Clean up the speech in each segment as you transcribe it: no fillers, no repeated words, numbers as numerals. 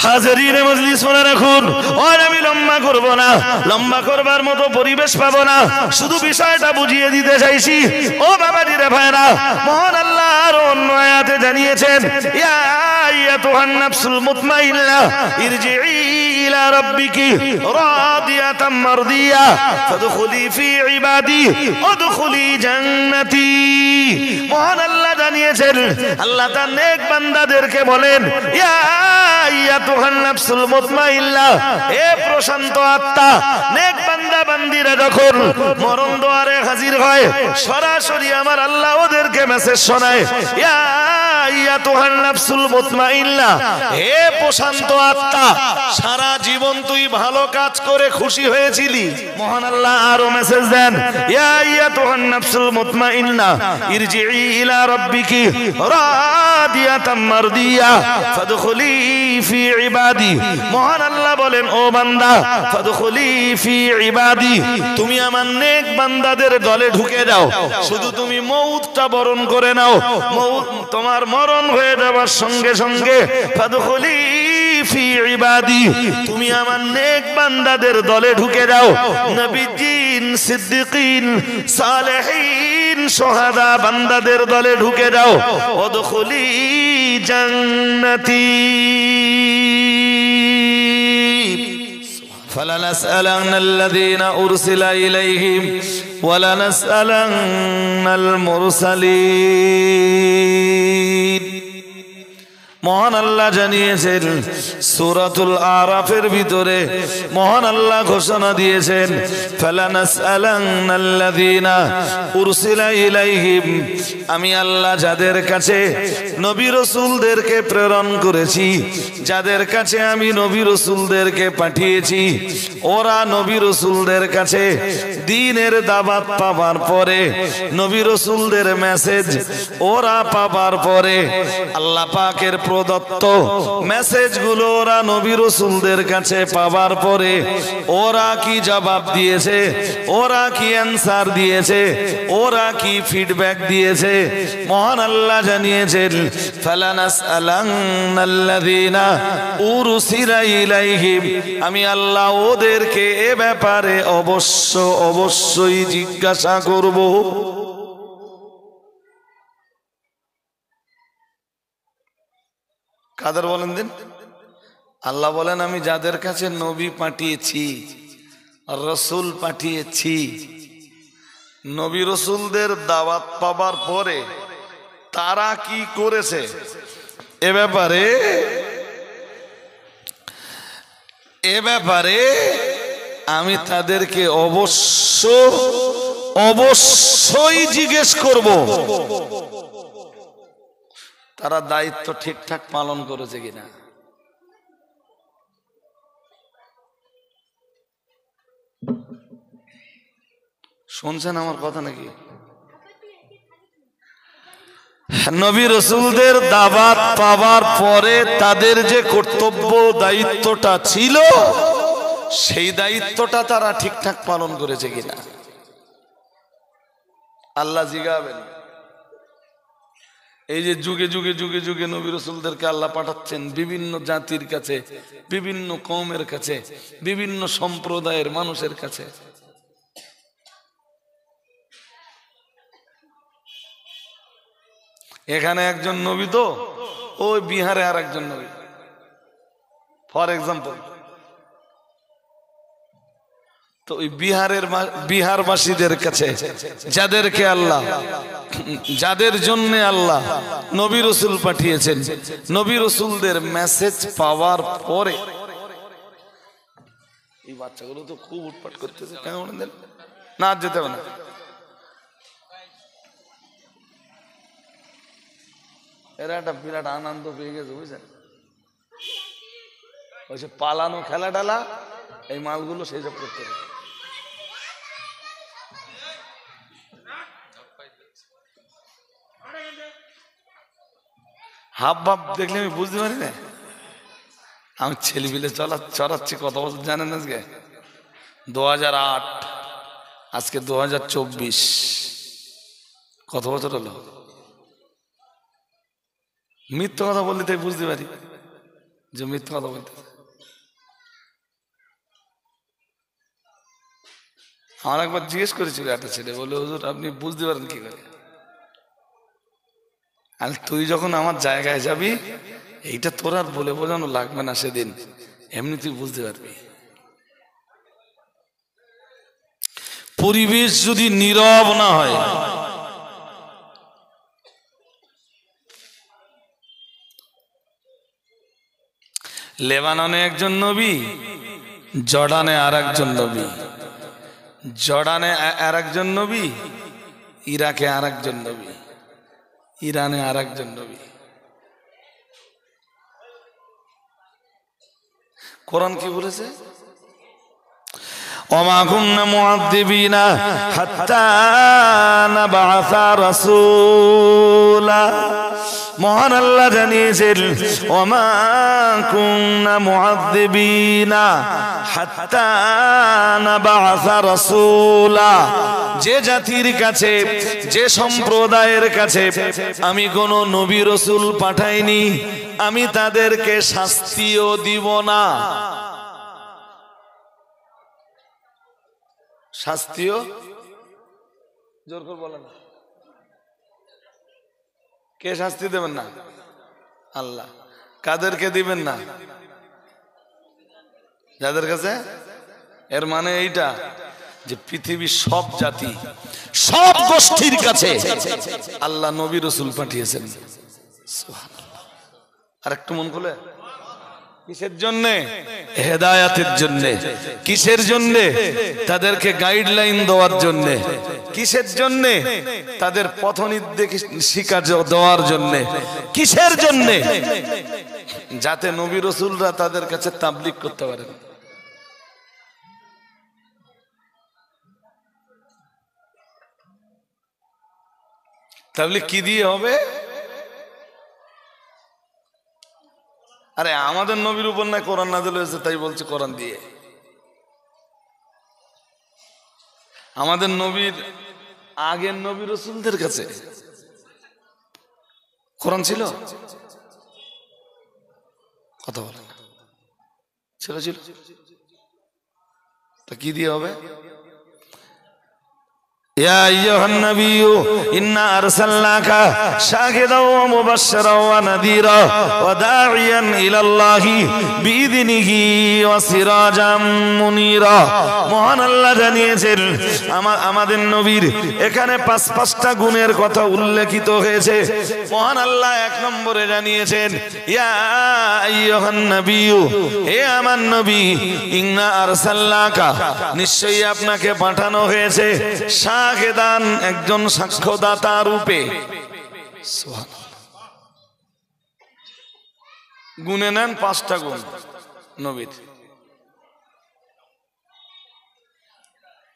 হাজিরিনে মজলিস মনে রাখুন, আর আমি লম্বা করব না, লম্বা করবার মতো পরিবেশ পাবো না, শুধু বিষয়টা বুঝিয়ে দিতে চাইছি। ও বাবাজি রে ভাইরা, মহান আল্লাহ আর অন্য আয়াতে জানিয়েছেন, ইয়া আইয়াতুহান নাফসুল মুতমাইন্না ইরজিই ইলা রাব্বিকি রাদিয়াতাম মারদিয়া ফাদখুলি ফি ইবাদি ওয়াদখুলি জান্নাতি। মহান আল্লাহ জানিয়েছেন, আল্লাহ তার নেক বান্দাদেরকে বলেন, ইয়া আইয়াতুহান নাফসুল মুতমাইন্না, হে প্রশান্ত আত্মা, নেক বান্দা বান্দিরা যখন মরণ দুয়ারে হাজির হয়, সরাসরি আমার আল্লাহ ওদেরকে মেসেজ শোনায়, ইয়া আইয়াতুহান নাফসুল মুতমাইন্না, হে প্রশান্ত আত্মা, সারা জীবন তুই ভালো কাজ করে খুশি হয়েছিলি। মহান আল্লাহ আরো মেসেজ দেন, ইয়া আইয়াতুহান নাফসুল মুতমাইন্না ইরজিই ইলা রাব্বিকি রাদিয়াতাম মারদিয়া ফাদখুলি ফি ইবাদি। মহান আল্লাহ বলেন, ও বান্দা, ফাদখুলি ফি ইবাদি, তুমি আমার নেক বান্দাদের দলে ঢুকে যাও। শুধু তুমি মউতটা বরণ করে নাও, তোমার মরণ হয়ে যাওয়ার সঙ্গে সঙ্গে ফাদখুলি ফি ইবাদি, তুমি আমার নেক বান্দাদের দলে ঢুকে যাও। নবীজিন, সিদ্দিকিন, সালেহিন, শুহাদা বান্দাদের দলে ঢুকে যাও। ওদখুলি জান্নাতি فلنسألن الذين أرسل إليهم ولنسألن المرسلين। মহান আল্লাহ জানিয়েছেন সূরাতুল আরাফের ভিতরে, মহান আল্লাহ ঘোষণা দিয়েছেন, ফালানাসআলান্নাল্লাযীনা উরসিলা ইলাইহিম, আমি আল্লাহ যাদের কাছে নবী রাসূলদেরকে প্রেরণ করেছি, যাদের কাছে আমি নবী রাসূলদেরকে পাঠিয়েছি, ওরা নবী রাসূলদের কাছে দ্বীনের দাওয়াত পাবার পরে, নবী রাসূলদের মেসেজ ওরা পাবার পরে, আল্লাহ পাকের প্রদত্ত মেসেজগুলো ওরা নবী রাসূলদের কাছে পাবার পরে ওরা কি জবাব দিয়েছে, ওরা কি অ্যানসার দিয়েছে, ওরা কি ফিডব্যাক দিয়েছে, মহান আল্লাহ জানিয়েছেন, ফালানাসআলান্নাল্লাযীনা উরসিলা ইলাইহিম, আমি আল্লাহ ওদেরকে এ ব্যাপারে অবশ্যই জিজ্ঞাসা করব। কাদের বলেন দিন? আল্লাহ বলেন, আমি যাদের কাছে নবী পাঠিয়েছি, রসুল পাঠিয়েছি, নবী রসুলদের দাওয়াত পাবার পরে তারা কি করেছে এ ব্যাপারে আমি তাদেরকে অবশ্যই জিজ্ঞেস করব, তারা দায়িত্ব ঠিকঠাক পালন করেছে কিনা। শুনছেন আমার কথা নাকি? নবী রাসূলদের দাওয়াত পাওয়ার পরে তাদের যে কর্তব্য দায়িত্বটা ছিল, সেই দায়িত্বটা তারা ঠিকঠাক পালন করেছে কিনা আল্লাহ জিজ্ঞাবেন। এই যে যুগে যুগে যুগে যুগে নবী রাসূলদেরকে আল্লাহ পাঠাচ্ছেন বিভিন্ন জাতির কাছে, বিভিন্ন কওমের কাছে, বিভিন্ন সম্প্রদায়ের মানুষের কাছে। এখানে একজন নবী, তো ওই বিহারে আর একজন নবী, ফর এক্সাম্পল। তো ওই বিহারবাসীদের কাছে যাদেরকে আল্লাহ, যাদের জন্য আল্লাহ নবী রাসূল পাঠিয়েছেন, নবী রাসূলদের মেসেজ পাওয়ার পরে, এই বাচ্চাগুলো তো খুব উৎপাত করতেছে, কেমন দেন না, যেতে হবে না। এরা একটা বিরাট আনন্দ পেয়ে গেছে, বুঝছেন? ওই যে পালানো খেলা ডালা, এই মালগুলো সেই সব করতে হবে। হাব ভাব দেখলে আমি বুঝতে পারি না। আমি ছেলেপিলে চড়াচ্ছি কত বছর জানেন? আজকে 2008, আজকে 2024, কত বছর হলো? মিথ্যা কথা বললে তাই বুঝতে পারি। যে মিথ্যা কথা বলতেছে। আমার একবার জিজ্ঞেস করেছিল একটা ছেলে, বলে হুজুর আপনি বুঝতে পারেন কি করে? আর তুই যখন আমার জায়গায় যাবি, এইটা তোর আর বলে বোঝানো লাগবে না, সেদিন এমনি তুই বুঝতে পারবি। পরিবেশ যদি নীরব না হয়, লেবাননে একজন নবী, জর্ডানে আর একজন নবী, জর্ডানে আর একজন নবী, ইরাকে আর একজন নবী, ইরানে আর একজন নবী। কোরআন কি বলেছে? ওমা কুন্না মুআযযিবিনা হাত্তা নাবআসা রাসূলা। মহান আল্লাহ জানিয়েছেন, ওমা কুন্না মুআযযিবিনা হাত্তা নাবআসা রাসূলা। যে জাতির কাছে, যে সম্প্রদায়ের কাছে আমি কোন নবী রাসূল পাঠাইনি, আমি তাদেরকে শাস্তিও দিব না। শাস্তিও, জোর করে বলেন, কে শাস্তি দেবেন না? আল্লাহ। কাদেরকে দিবেন না? যাদের কাছে। এর মানে এইটা যে পৃথিবীর সব জাতি, সব গোষ্ঠীর কাছে আল্লাহ নবী রাসূল পাঠিয়েছেন। আর একটু মন খুলে, কিসের জন্য? হেদায়াতের জন্য। কিসের জন্য? তাদেরকে গাইডলাইন দেওয়ার জন্য। কিসের জন্য? তাদের পথ নির্দেশিকা দেওয়ার জন্য। কিসের জন্য? যাতে নবী রাসূলরা তাদের কাছে তাবলীগ করতে পারেন। তাবলীগ কি দিয়ে হবে? আরে আমাদের নবীর উপর না কোরআন নাযিল হয়েছে, তাই বলছে কোরআন দিয়ে। আমাদের নবীর আগের নবী রাসূলদের কাছে কোরআন ছিল? কথা বলেন। ছিল ছিল। তা কি দিয়ে হবে? ইয়া আইয়ুহান নাবিয়্যু ইন্না আরসালনাকা শাহিদাও ওয়া মুবাশশিরাও ওয়া নাযীরা ওয়া দাঈয়ান ইলাল্লাহি বিইযনিহি ওয়া সিরাজাম মুনীরা। মহান আল্লাহ জানিয়েছেন, আমাদের নবীর এখানে পাঁচটা গুণের কথা উল্লেখিত হয়েছে। মহান আল্লাহ এক নম্বরে জানিয়েছেন, ইয়া আইয়ুহান নাবিয়্যু, হে আমার নবী, ইন্না আরসালনাকা, নিশ্চয়ই আপনাকে পাঠানো হয়েছে, শাহিদান, একজন সাক্ষ্যদাতা রূপে। গুণে নেন পাঁচটা গুণ নবীর।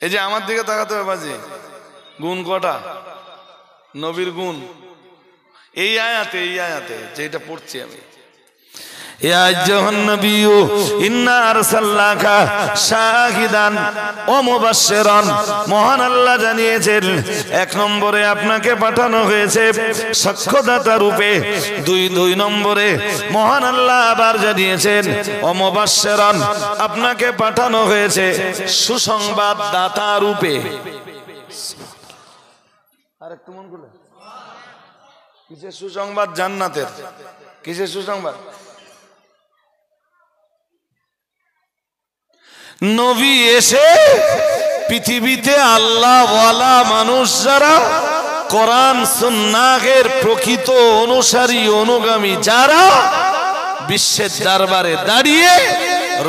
এই যে আমার দিকে তাকাতে হবে বাজি, গুণ কটা? নবীর গুণ এই আয়াতে যেটা পড়ছি আমি, ইয়া আইয়ুহান নাবিয়্যু ইন্না আরসালনাকা শাহিদান ওয়া মুবাশশিরান। মহান আল্লাহ জানিয়েছেন, এক নম্বরে আপনাকে পাঠানো হয়েছে সাক্ষ্যদাতা রূপে। দুই নম্বরে মহান আল্লাহ আবার জানিয়েছেন, ওয়া মুবাশশিরান, আপনাকে পাঠানো হয়েছে সুসংবাদ দাতা রূপে। আর একটু মন খুলে, কিসের সুসংবাদ? জান্নাতের। কিসের সুসংবাদ? নবী এসে পৃথিবীতে আল্লাহওয়ালা মানুষ যারা, কোরআন সুন্নাহের প্রকৃত অনুসারী অনুগামী যারা, বিশ্বের দরবারে দাঁড়িয়ে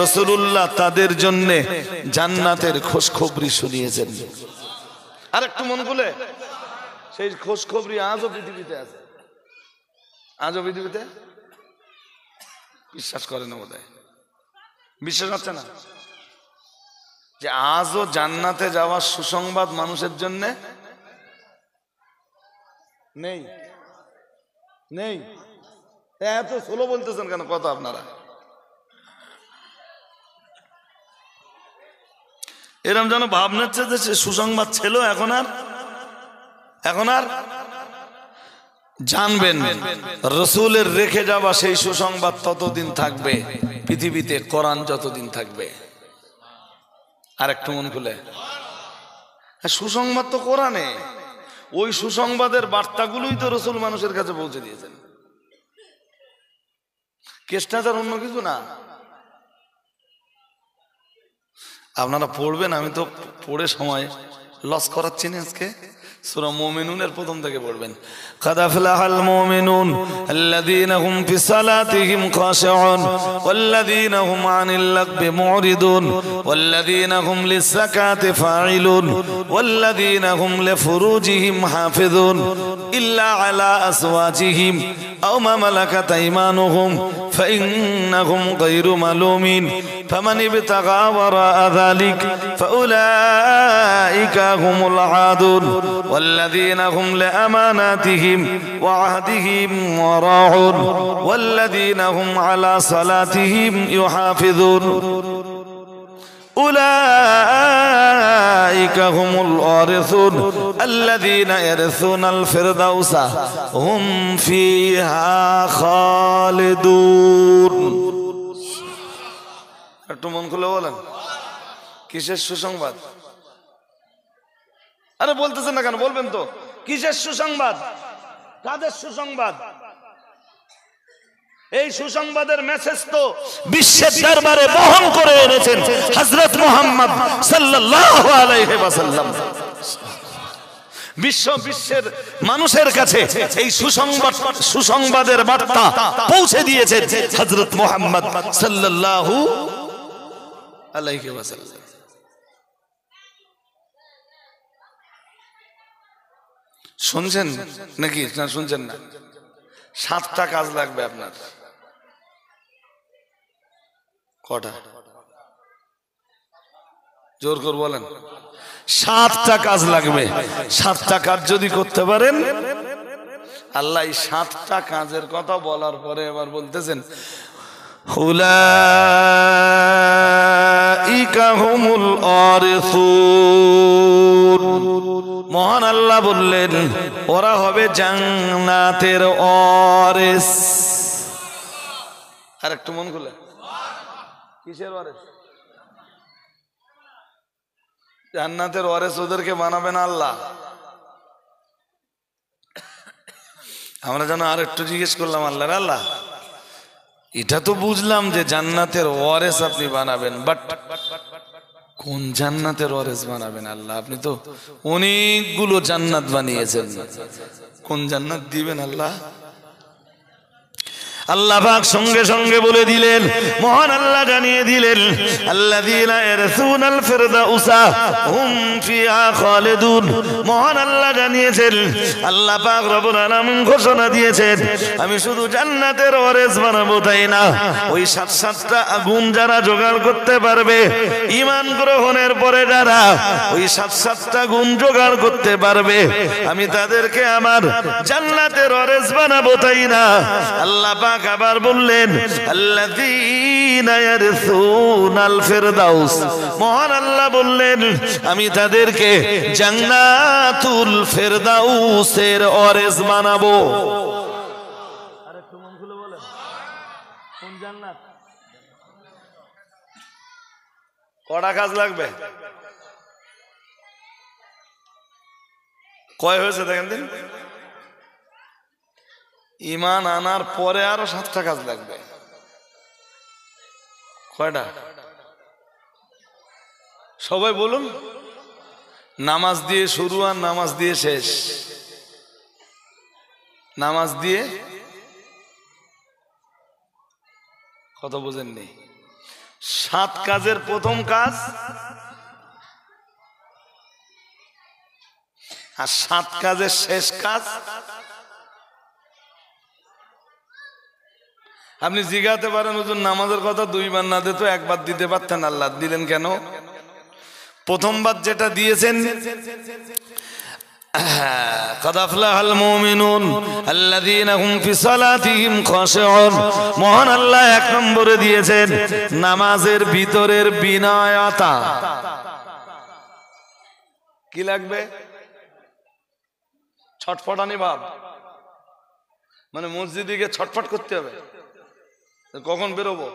রাসূলুল্লাহ তাদের জন্য জান্নাতের খোঁজখবরি শুনিয়েছেন। আর একটু মন খুলে, সেই খোঁজখবরি আজও পৃথিবীতে আছে। আজও পৃথিবীতে বিশ্বাস করে না বোধহয়, বিশ্বাস হচ্ছে না যে আজও জান্নাতে যাওয়ার সুসংবাদ মানুষের জন্য নেই। নেই। এত স্লো বলতেছেন কেন কথা আপনারা? এরম যেন ভাব নিচ্ছে যে সুসংবাদ ছিল, এখন আর জানবেন রসুলের রেখে যাওয়া সেই সুসংবাদ ততদিন থাকবে পৃথিবীতে, কোরআন যতদিন থাকবে। আর একটু মন খুলে, সুসংবাদ তো কোরআনে, ওই সুসংবাদের বার্তাগুলোই তো রসুল মানুষের কাছে পৌঁছে দিয়েছেন। কেসটা তার অন্য কিছু না। আপনারা পড়বেন, আমি তো পড়ে সময় লস করাচ্ছি না আজকে। সূরা মুমিনুনের প্রথম থেকে পড়বেন। قد أفلح المؤمنون الذين هم في صلاتهم خاشعون والذين هم عن اللغو معرضون والذين هم للزكاة فاعلون والذين هم لفروجهم حافظون إلا على أزواجهم أو ما ملكت أيمانهم فإنهم غير ملومين فمن ابتغى وراء ذلك فأولئك هم العادون والذين هم لأماناتهم وعهدهم راعون والذين هم على صلاتهم يحافظون أولئك هم الوارثون الذين يرثون الفردوس هم فيها خالدون। একটু মন খুলে বলেন, কিসের সুসংবাদ? আরে বলতেছেন না কেন? বলবেন তো, কিসের সুসংবাদ? কাদের সুসংবাদ? এই সুসংবাদের মেসেজ তো বিশ্বের দরবারে বহন করে এনেছেন হযরত মুহাম্মদ সাল্লাল্লাহু আলাইহি ওয়াসাল্লাম। বিশ্বের মানুষের কাছে এই সুসংবাদের বার্তা পৌঁছে দিয়েছেন হযরত মুহাম্মদ সাল্লাল্লাহু আলাইহি ওয়াসাল্লাম। শুনছেন নাকি না শুনছেন না? 7টা কাজ লাগবে আপনার। কটা? জোর করে বলেন। 7টা কাজ লাগবে। 7টা কাজ যদি করতে পারেন, আল্লাহ এই 7টা কাজের কথা বলার পরে এবার বলতেছেন উলাইকা হুমুল ওয়ারিসুন। মহান আল্লাহ বললেন ওরা হবে জান্নাতের ওয়ারিস। আর একটু মন খুলে, কিসের ওয়ারিস? জান্নাতের ওয়ারিস ওদেরকে বানাবেন আল্লাহ। আমরা যেন আর একটু জিজ্ঞেস করলাম আল্লাহর, আল্লাহ এটা তো বুঝলাম যে জান্নাতের ওয়ারিস আপনি বানাবেন, বাট কোন জান্নাতের ওয়ারিস বানাবেন আল্লাহ? আপনি তো অনেকগুলো জান্নাত বানিয়েছেন, কোন জান্নাত দিবেন আল্লাহ? আল্লাহ পাক সঙ্গে সঙ্গে বলে দিলেন, মহান আল্লাহ জানিয়ে দিলেন আল্লাযীনা ইয়ারসুনাল ফিরদাউসা হুম ফিহা খালিদুন। মহান আল্লাহ জানিয়েছেন, আল্লাহ পাক রব্বুল আলামিন ঘোষণা দিয়েছেন, আমি শুধু জান্নাতের ওয়ারিস বানাবো তাই না, ওই 7টা আগুন যারা জোগাড় করতে পারবে, ঈমান গ্রহণের পরে যারা ওই 7টা গুণ জোগাড় করতে পারবে, আমি তাদেরকে আমার জান্নাতের ওয়ারিস বানাবো তাই না, আল্লাহ পাক আবার বললেন আল্লাযীনা ইয়ারসুনাল ফিরদাউস। মহান আল্লাহ বললেন আমি তাদেরকে জান্নাতুল ফিরদাউসের ওয়ারিস বানাবো। আরে একটু মন খুলে বলেন, কোন জান্নাত? কটা কাজ লাগবে? কয় হয়েছে দেখেন দিন? ঈমান আনার পরে আরো 7টা কাজ লাগবে। কয়টা? সবাই বলুন। নামাজ দিয়ে শুরু আর নামাজ দিয়ে শেষ। নামাজ দিয়ে কত বুঝেননি? 7 কাজের প্রথম কাজ আর 7 কাজের শেষ কাজ। আপনি জিজ্ঞাতে পারেন হুজুর নামাজের কথা 2 বার না দিত 1 বার দিতে পারতেন, আল্লাহ দিলেন কেন? প্রথমবার যেটা দিয়েছেন قد أفلح المؤمنون الذين هم في صلاتهم خاشعون। মহান আল্লাহ 1 নম্বরে দিয়েছেন নামাজের ভিতরের বিনয়তা। কি লাগবে? ছটফটানি ভাব। মানে মসজিদে গিয়ে ছটফট করতে হবে, কখন বেরোবো।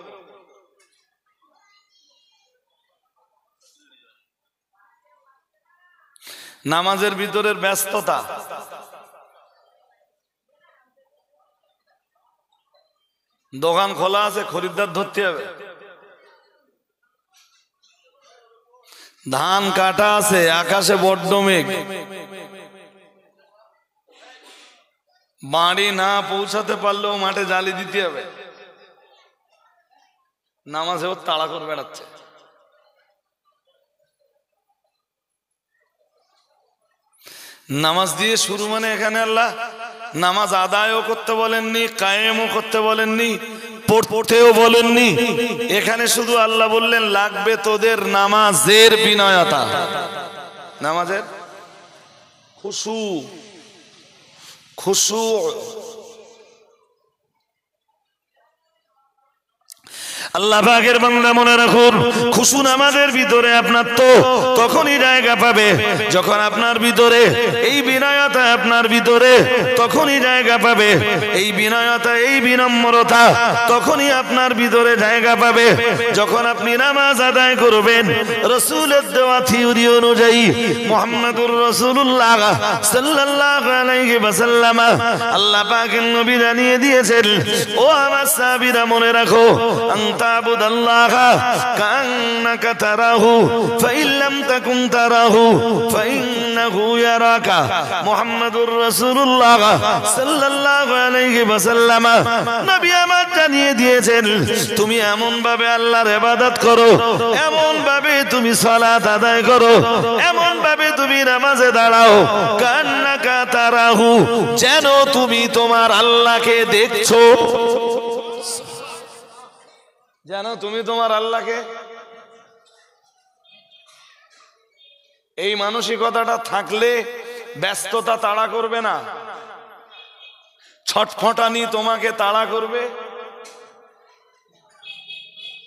নামাজের ভিতরের ব্যস্ততা, দোকান খোলা আছে, খরিদ্দার ধরতে হবে। ধান কাটা আছে, আকাশে বড্ড মেঘ, বাড়ি না পৌঁছাতে পারলেও মাঠে জালি দিতে হবে। নামাজে ও তাড়া করে বেড়াচ্ছে। নামাজ দিয়ে শুরু মানে এখানে আল্লাহ নামাজ আদায়ও করতে বলেননি, কায়েমও করতে বলেননি, পড়তেও বলেননি। এখানে শুধু আল্লাহ বললেন লাগবে তোদের নামাজের বিনয়তা, নামাজের খুশু। খুশু আল্লাহ পাকের বান্দা মনে রাখুন, খুশু নামাজের ভিতরে আপনার তো তখনই জায়গা পাবে যখন আপনার ভিতরে এই বিনয়তা, আপনার ভিতরে তখনই জায়গা পাবে এই বিনয়তা, এই বিনম্রতা তখনই আপনার ভিতরে জায়গা পাবে যখন আপনি নামাজ আদায় করবেন রাসূলের দেওয়া থিওরি অনুযায়ী। মুহাম্মদুর রাসূলুল্লাহ সাল্লাল্লাহু আলাইহি ওয়াসাল্লাম, আল্লাহ পাকের নবী জানিয়ে দিয়েছেন, ও আমার সাহাবীরা মনে রাখো, تعبد الله كأنك تراه فإن لم تكن تراه فإنه يراك। মুহাম্মদুর রাসূলুল্লাহ সাল্লাল্লাহু আলাইহি ওয়াসাল্লাম নবী আমার জানিয়ে দিয়েছেন, তুমি এমন ভাবে আল্লাহর ইবাদত করো, এমন ভাবে তুমি সালাত আদায় করো, এমন ভাবে তুমি নামাজে দাঁড়াও, কান্নাকা তারাহু, যেন তুমি তোমার আল্লাহকে দেখছো, যেন তুমি তোমার আল্লাহকে। এই মানসিকতাটা থাকলে ব্যস্ততা তাড়া করবে না, ছটফটানি তোমাকে তাড়া করবে।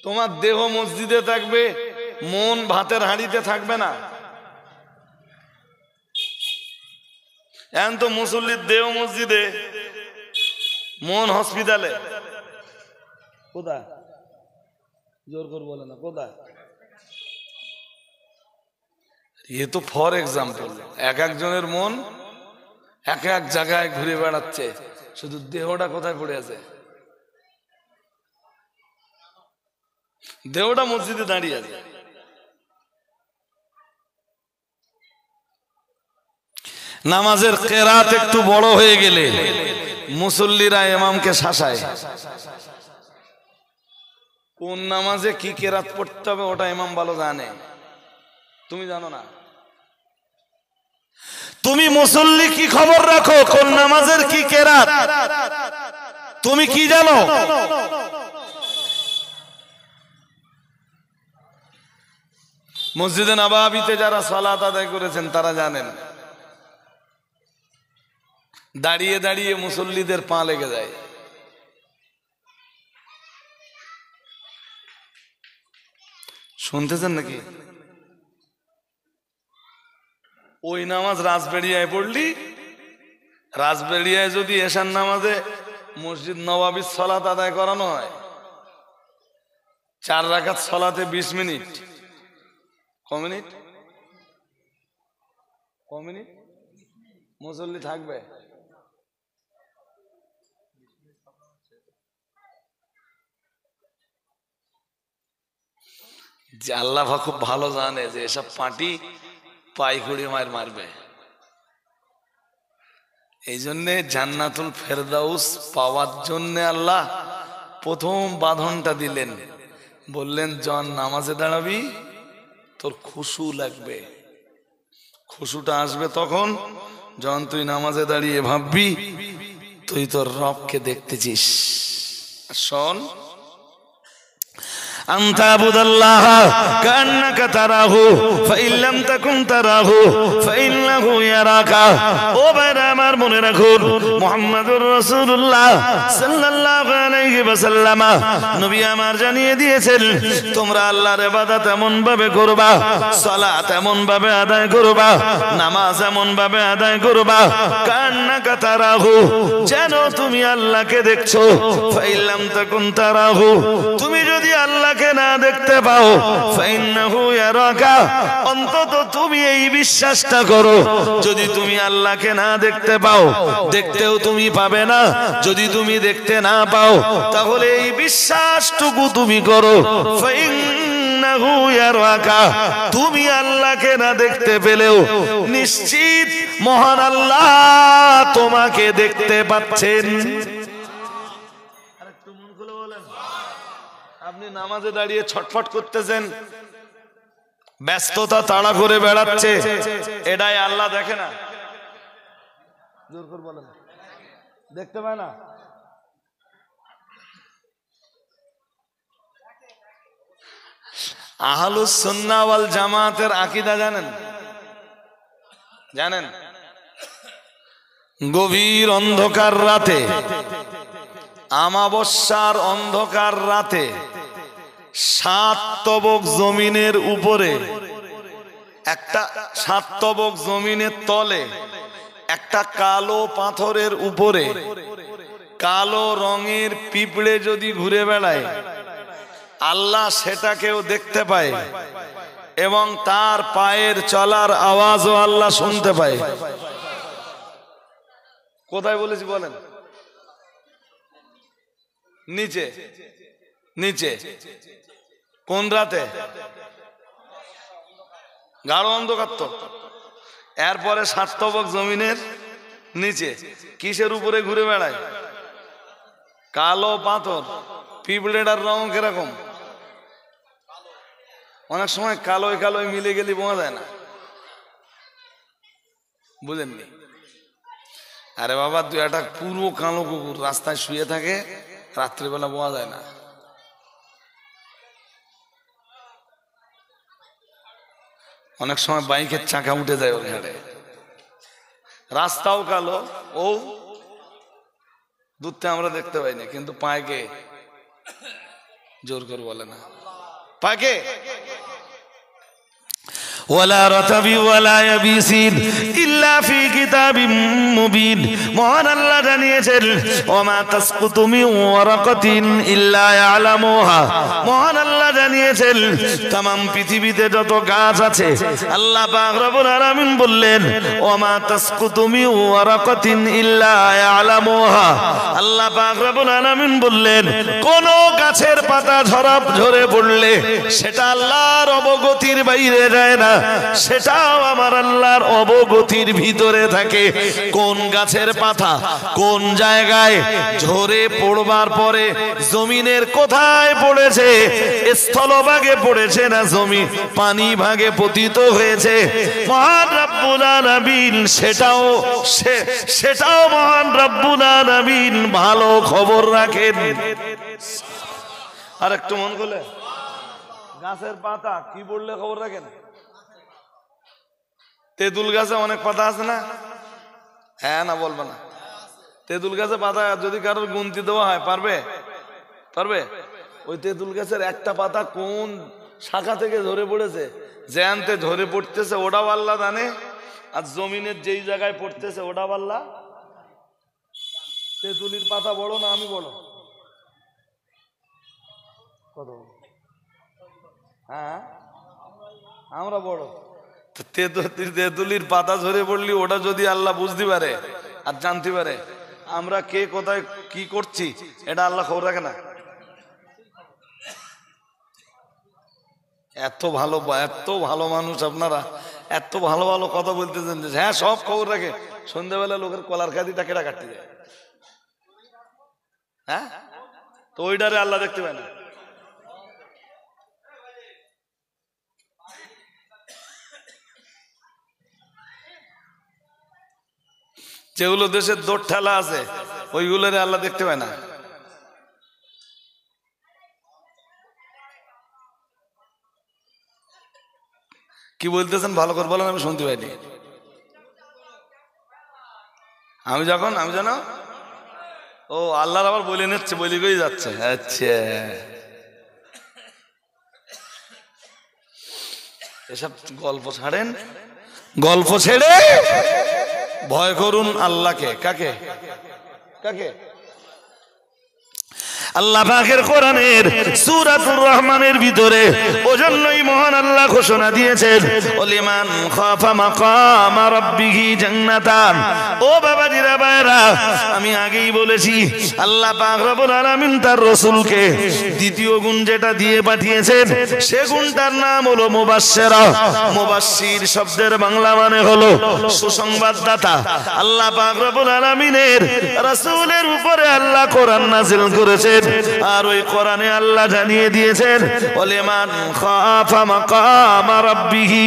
তোমার দেহ মসজিদে থাকবে, মন ভাতের হাঁড়িতে থাকবে না। এখন তো মুসল্লির দেহ মসজিদে, মন হসপিটালে। কোথায়? জোর করে বলে না কোথায়। এ তো ফর এক্সাম্পল, এক একজনের মন এক এক জায়গায় ঘুরে বেড়াচ্ছে, শুধু দেহটা কোথায় পড়ে আছে? দেহটা মসজিদে দাঁড়িয়ে আছে। নামাজের কেরাত একটু বড় হয়ে গেলে মুসল্লিরা ইমামকে শাসায়। কোন নামাজে কি কেরাত পড়তে হবে ওটা ইমাম ভালো জানে, তুমি জানো না। তুমি মুসল্লি কি খবর রাখো কোন নামাজের কি কেরাত? তুমি কি জানো? মসজিদে নববীতে যারা সালাত আদায় করেছেন তারা জানেন, দাঁড়িয়ে দাঁড়িয়ে মুসল্লিদের পা লেগে যায়। শুনতেছেন নাকি? ওই নামাজ রাজবাড়িয়ায় পড়লি, রাজবাড়িয়ায় যদি এশার নামাজে মসজিদ নববীর সালাত আদায় করানো হয়, 4 রাকাত সালাতে 20 মিনিট, ক মিনিট মুসল্লি থাকবে। যে আল্লাহ খুব ভালো জানে যে এসব পার্টি পাইকুড়ি মার মারবে। এই জন্যে জান্নাতুল ফেরদাউস পাওয়ার জন্য আল্লাহ প্রথম বাঁধনটা দিলেন, বললেন জন নামাজে দাঁড়াবি, তোর খুশু লাগবে। খুশুটা আসবে তখন যখন তুই নামাজে দাঁড়িয়ে ভাববি তুই তোর রবকে দেখতেছিস। শোন, আনতা আবুদাল্লাহ কান্নাকা তারাহু ফাইন লাম তাকুন তারাহু ফাইন্নাহু ইয়ারাকা। ও ভাইরা আমার, মনে রাখুন মুহাম্মাদুর রাসূলুল্লাহ সাল্লাল্লাহু আলাইহি ওয়াসাল্লাম নবী আমার জানিয়ে দিয়েছেন, তোমরা আল্লাহর ইবাদত এমন ভাবে করবা, সালাত এমন ভাবে আদায় করবা, নামাজ এমন ভাবে আদায় করবা, কান্নাকা তারাহু, যেন তুমি আল্লাহকে দেখছো। ফাইন লাম তাকুন তারাহু, তুমি যদি আল্লাহকে না দেখতে পাও, ফাইন্নাহু ইয়ারাকা, অন্তত তুমি এই বিশ্বাসটা করো, যদি তুমি আল্লাহকে না দেখতে পাও, দেখতেও তুমি পাবে না, যদি তুমি দেখতে না পাও তাহলে এই বিশ্বাসটুকু তুমি করো, ফাইন্নাহু ইয়ারাকা, তুমি আল্লাহকে না দেখতে পেলেও নিশ্চিত মহান আল্লাহ তোমাকে দেখতে পাচ্ছেন। আরেকটু মন খুলে বলেন, আপনি নামাজে দাঁড়িয়ে ছটফট করতেছেন, ব্যস্ততা তাড়া করে বেড়াচ্ছে, এটাই আল্লাহ দেখে না? জোর করে বলেন, দেখতে পায় না? আহলুস সুন্নাহ ওয়াল জামাতের আকীদা জানেন? জানেন? গভীর অন্ধকার রাতে, আমাবস্যার অন্ধকার রাতে, 7 তবক জমিনের উপরে, একটা 7 তবক জমিনের তলে একটা কালো পাথরের উপরে কালো রঙের পিঁপড়ে যদি ঘুরে বেড়ায়, আল্লাহ সেটাকেও দেখতে পায় এবং তার পায়ের চলার আওয়াজও আল্লাহ শুনতে পায়। কোথায় বলেছি বলেন? নিচে। নিচে কোন রাতে? গাঢ় অন্ধকার তো। এরপরে 7 তবক জমিনের নিচে কিসের উপরে ঘুরে বেড়ায়? কালো পাথর। পিঁপড়েটার রং কিরকম? অনেক সময় কালোয় কালোয় মিলে গেলে বোঝা যায় না, বুঝেননি? আরে বাবা, তুই একটা পুরো কালো কুকুর রাস্তায় শুয়ে থাকে, রাত্রিবেলা বোঝা যায় না। অনেক সময় বাইকের চাকা উঠে যায় ওর ঘাড়ে, রাস্তাও কালো, ও দূরতে আমরা দেখতে পাই না, কিন্তু পায়কে জোর করে বলে না, পায়কে ওয়ালা রাতাবি ওয়ালা ইয়াবিসিন ইল্লা ফি কিতাবিম মুবিন। মহান আল্লাহ জানিয়েছেন, ওমা তাসকুতু মিন ওয়ারাকাতিন ইল্লা ইয়ালামুহা। মহান আল্লাহ জানিয়েছেন, तमाम পৃথিবীতে যত গাছ আছে, আল্লাহ পাক রব্বুল আলামিন বললেন, ওমা তাসকুতু মিন ওয়ারাকাতিন ইল্লা ইয়ালামুহা। আল্লাহ পাক রব্বুল আলামিন বললেন, কোন গাছের পাতা ঝরে পড়লে সেটা আল্লাহর অবগতির বাইরে যায় না, সেটাও আমার আল্লাহর অবগতির ভিতরে থাকে। কোন গাছের পাতা কোন জায়গায় ঝরে পড়বার পরে জমিনের কোথায় পড়েছে, স্থলভাগে পড়েছে না জমি পানি ভাগে পতিত হয়েছে, মহান রব্বুল আলামিন সেটাও মহান রব্বুল আলামিন ভালো খবর রাখেন। আর একটু মন খুলে, গাছের পাতা কি পড়লে খবর রাখেন? তেঁতুল গাছে অনেক পাতা আছে না? হ্যাঁ না বলবে না? তেঁতুল গাছে পাতা যদি কারোর গুনতি দেওয়া হয়, পারবে? পারবে? ওই তেঁতুল গাছের একটা পাতা কোন শাখা থেকে ঝরে পড়েছে, জ্যানতে ঝরে পড়তেছে ওটাও আল্লাহ জানে, আর জমিনের যেই জায়গায় পড়তেছে ওটাও আল্লাহ। তেঁতুলির পাতা বড় না আমি বড়? কত? হ্যাঁ, আমরা বড়। তেঁতুলির পাতা ঝরে পড়লি ওটা যদি আল্লাহ বুঝতে পারে আর জানতে পারে আমরা কে কোথায় কি করছি, এটা আল্লাহ খবর রাখে না? এত ভালো মানুষ আপনারা, এত ভালো ভালো কথা বলতেছেন যে হ্যাঁ সব খবর রাখে। সন্ধ্যাবেলা লোকের কলার খাদিটা কেটা কাটতে যায়, হ্যাঁ, তো ওইটারে আল্লাহ দেখতে পায় না। যেগুলো দেশের দৌড় ঠেলা আছে ওইগুলোরে আল্লাহ দেখতে পায় না। কি বলতেছেন ভালো করে বলেন, আমি শুনতে পাইনি। আমি জানো ও আল্লাহর আবার বলে নিচ্ছে, বলি কই যাচ্ছে। আচ্ছা, এসব গল্প ছাড়েন, গল্প ছেড়ে ভয় করুন আল্লাহকে। কাকে কাকে? আল্লাহ পাকের কোরআনের সূরাতুর রহমানের ভিতরে ওজন্যই মহান আল্লাহ ঘোষণা দিয়েছেন, ওলিমান খাফা মাকাম রাব্বিহি জান্নাতান। ও বাবাজিরা ভাইরা, আমি আগেই বলেছি আল্লাহ পাক রব্বুল আলামিন তার রাসূলকে দ্বিতীয় গুণ যেটা দিয়ে পাঠিয়েছেন, সে গুণটার নাম হলো মুবাশশিরা। মুবাশশির শব্দের বাংলা মানে হলো সুসংবাদদাতা। আল্লাহ পাক রব্বুল আলামিনের রাসূলের উপরে আল্লাহ কোরআন নাযিল করেছেন, আর ওই কোরআনে আল্লাহ জানিয়ে দিয়েছেন, ওলিমান খাফা মাকাম রাব্বিহি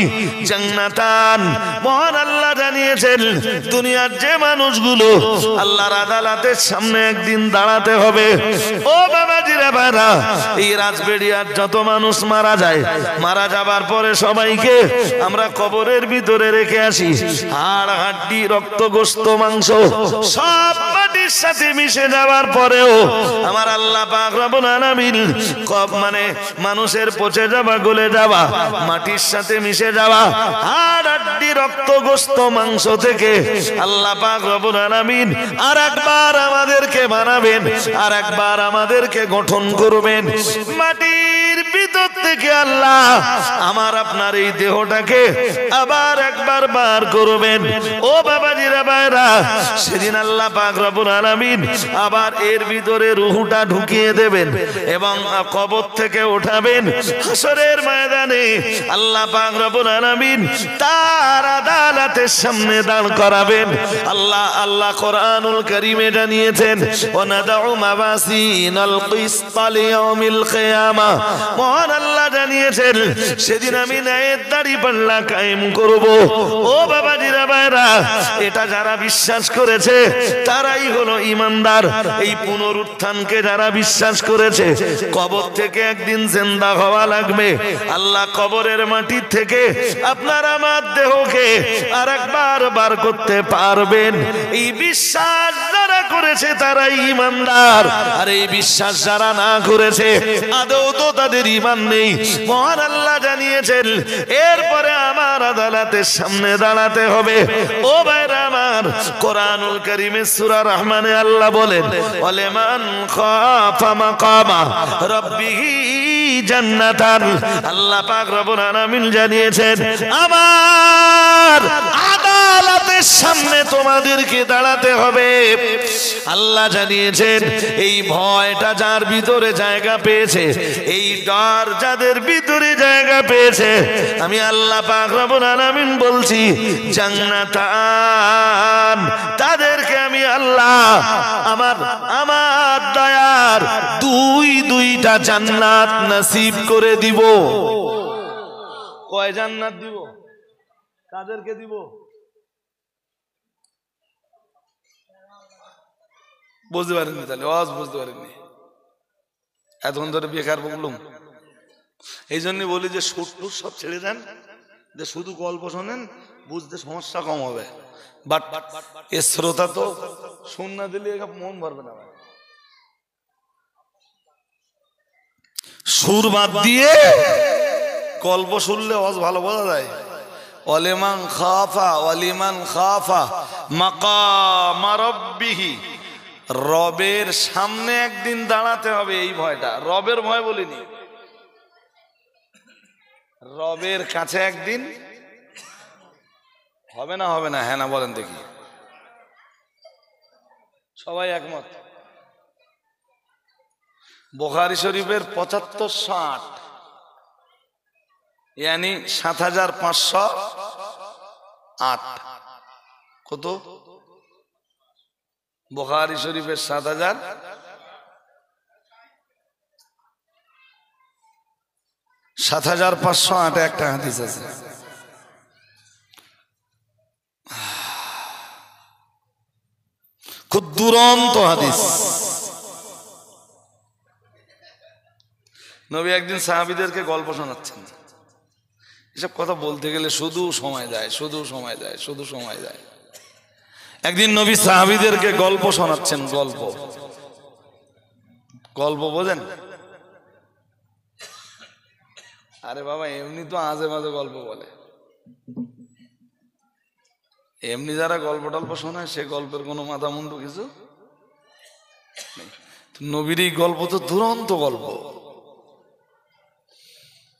জান্নাতান। মহান আল্লাহ জানিয়েছেন দুনিয়ার যে মানুষগুলো আল্লাহর আদালতের সামনে একদিন দাঁড়াতে হবে, ও বাবাজিরা ভাইরা, এই রাজবেড়িয়ার যত মানুষ মারা যায়, মারা যাবার পরে সবাইকে আমরা কবরের ভিতরে রেখে আসি। হাড় হাড্ডি রক্ত গোশত মাংস সব মাটির সাথে মিশে যাওয়ার পরেও আমার আল্লাহ পাক রব্বুল আলামিন মানে মানুষের পচে যাওয়া, গলে যাওয়া, মাটির সাথে মিশে যাওয়া হাড় হাড্ডি রক্ত গোশত মাংস থেকে আল্লাহ পাক রব্বুল আলামিন আরেকবার আমাদেরকে বানাবেন, আরেকবার আমাদেরকে গঠন করবেন। মাটির ভিতর থেকে আল্লাহ আমার আপনার এই দেহটাকে আবার একবার বার করবেন। ও বাবাজিরা ভাইরা, সেদিন আল্লাহ পাক রব্বুল আলামিন আবার এর ভিতরে রূহটা ঢুকিয়ে দেবেন এবং কবর থেকে উঠাবেন। হাসরের ময়দানে আল্লাহ পাক রব্বুল আলামিন তার আদালতের সামনে দাঁড় করাবেন। আল্লাহ কোরআনুল কারীমে জানিয়েছেন, ওয়ানাদউ মাওয়াসিনাল কিসত লিয়াউমিল কিয়ামা। মহান আল্লাহ জানিয়েছেন সেদিন আমি ন্যায়ের দাঁড়িপাল্লা কায়েম করব। ও বাবাজিরা ভাইরা, এটা যারা বিশ্বাস করেছে তারাই হলো ঈমানদার। এই পুনরুত্থানকে যারা বিশ্বাস করেছে, কবর থেকে একদিন জিন্দা হওয়া লাগবে, আল্লাহ কবরের মাটির থেকে আপনার আমার দেহকে আরেকবার বার করতে পারবেন, এই বিশ্বাস যারা করেছে তারাই ঈমানদার। আর এই বিশ্বাস যারা না করেছে আদৌ তো তাদের ঈমান নেই। মহান আল্লাহ জানিয়েছেন এরপরে আমার আদালতের সামনে দাঁড়াতে হবে। ও ভাইরা আমার, কোরআনুল কারীমে সূরা রহমানে আল্লাহ বলেন, ওয়ালিমান খাফা মাকামা রাব্বিহি জান্নাতান। আল্লাহ পাক রব্বুল আলামিন জানিয়েছেন আমার আদালতের সামনে তোমাদেরকে দাঁড়াতে হবে। আল্লাহ জানিয়েছেন এই ভয়টা যার ভিতরে জায়গা পেয়েছে, এই ডর যাদের ভিতরে জায়গা পেয়েছে, আমি আল্লাহ পাক রব্বুল আলামিন বলছি জান্নাতান, তাদেরকে আমি আল্লাহ আমার দয়ার দুইটা জান্নাত নসিব করে দিব। কয় জান্নাত দিব? কাদেরকে দিব? বুঝতে পারেননি? তাহলে আওয়াজ বুঝতে পারেননি? এতক্ষণ ধরে বেকার বললাম। এই জন্য বলি যে সুর সব ছেড়ে দেন, যে শুধু গল্প শোনেন, বুঝতে সমস্যা কম হবে। বাট এর শ্রোতা তো শুন না দিলে মন ভরবে না। সুর বাদ দিয়ে গল্প শুনলে আওয়াজ ভালো বোঝা যায়। ওয়ালিমান খাফা মাকাম রাব্বিহি, রবের সামনে একদিন দাঁড়াতে হবে, এই ভয়টা। রবের ভয় বলিনি, রবের কাছে একদিন হবে না? হবে না? হ্যাঁ না বলেন দেখি, সবাই একমত? বুখারী শরীফের ৭৫-৬০ ইয়ানি ৭৫০৮। কত? বুখারী শরীফের ৭৫০৮ একটা হাদিস আছে। খুব দুরন্ত হাদিস। নবী একদিন সাহাবীদেরকে গল্প শোনাচ্ছেন, এসব কথা বলতে গেলে শুধু সময় যায়, শুধু সময় যায়, শুধু সময় যায়। একদিন নবী সাহাবীদেরকে গল্প শোনাচ্ছেন। গল্প গল্প বোঝেন? আরে বাবা, এমনি তো আজে বাজে গল্প বলে। এমনি যারা গল্প টল্প শোনায় সে গল্পের কোনো মাথা মুন্ডু কিছু নেই। নবীর এই গল্প তো দুরন্ত গল্প।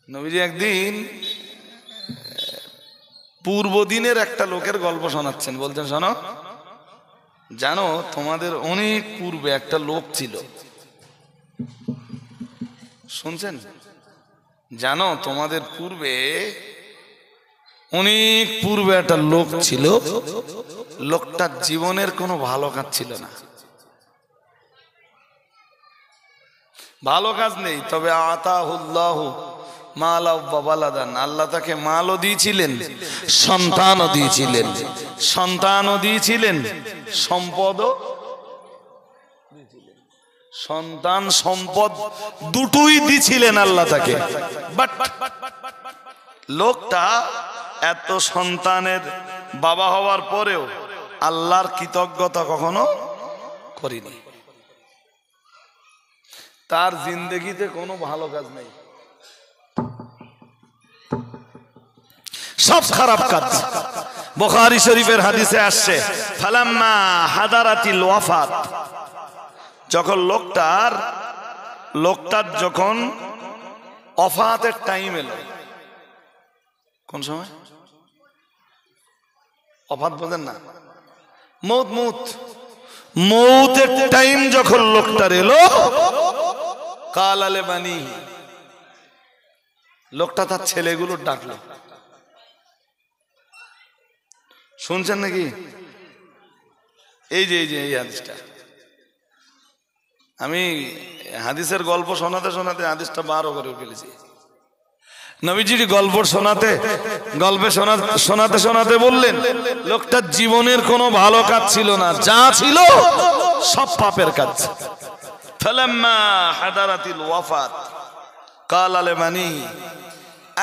নবীজি একদিন পূর্ব দিনের একটা লোকের গল্প শোনাচ্ছেন। বলছেন, শোনো, জানো তোমাদের অনেক পূর্বে একটা লোক ছিল। শুনছেন? জানো তোমাদের পূর্বে, অনেক পূর্বে একটা লোক ছিল। লোকটার জীবনের কোনো ভালো কাজ ছিল না, ভালো কাজ নেই। তবে আতাহুল্লাহু মালা ওয়া বালাদান, আল্লাহ তাকে মালও দিয়েছিলেন, সন্তানও দিয়েছিলেন, সন্তানও দিয়েছিলেন, সম্পদও দিয়েছিলেন। সন্তান সম্পদ দুটোই দিয়েছিলেন আল্লাহ তাকে। বাট লোকটা এত সন্তানের বাবা হওয়ার পরেও আল্লাহর কৃতজ্ঞতা কখনো করেনি। তার জিন্দেগিতে কোনো ভালো কাজ নেই, সব খারাপ কাজ। বুখারী শরীফের হাদিসে আসছে, ফালাম্মা হাদারাতিল ওয়াফাত, যখন লোকটার যখন ওয়াফাতের টাইম এলো। কোন সময় ওয়াফাত বোঝেন না? মৌতের টাইম যখন লোকটার এলো, কাল আলে বানি, লোকটা তার ছেলেগুলো ডাকলো। শুনছেন নাকি? এই যে এই হাদিসটা, আমি হাদিসের গল্প শোনাতে শোনাতে হাদিসটা 12 করে ফেলেছি। নবীজির গল্প শোনাতে শোনাতে বললেন, লোকটার জীবনের কোনো ভালো কাজ ছিল না, যা ছিল সব পাপের কাজ। ফালাম্মা হাদারাতিল ওয়াফাত ক্বালা লিমানি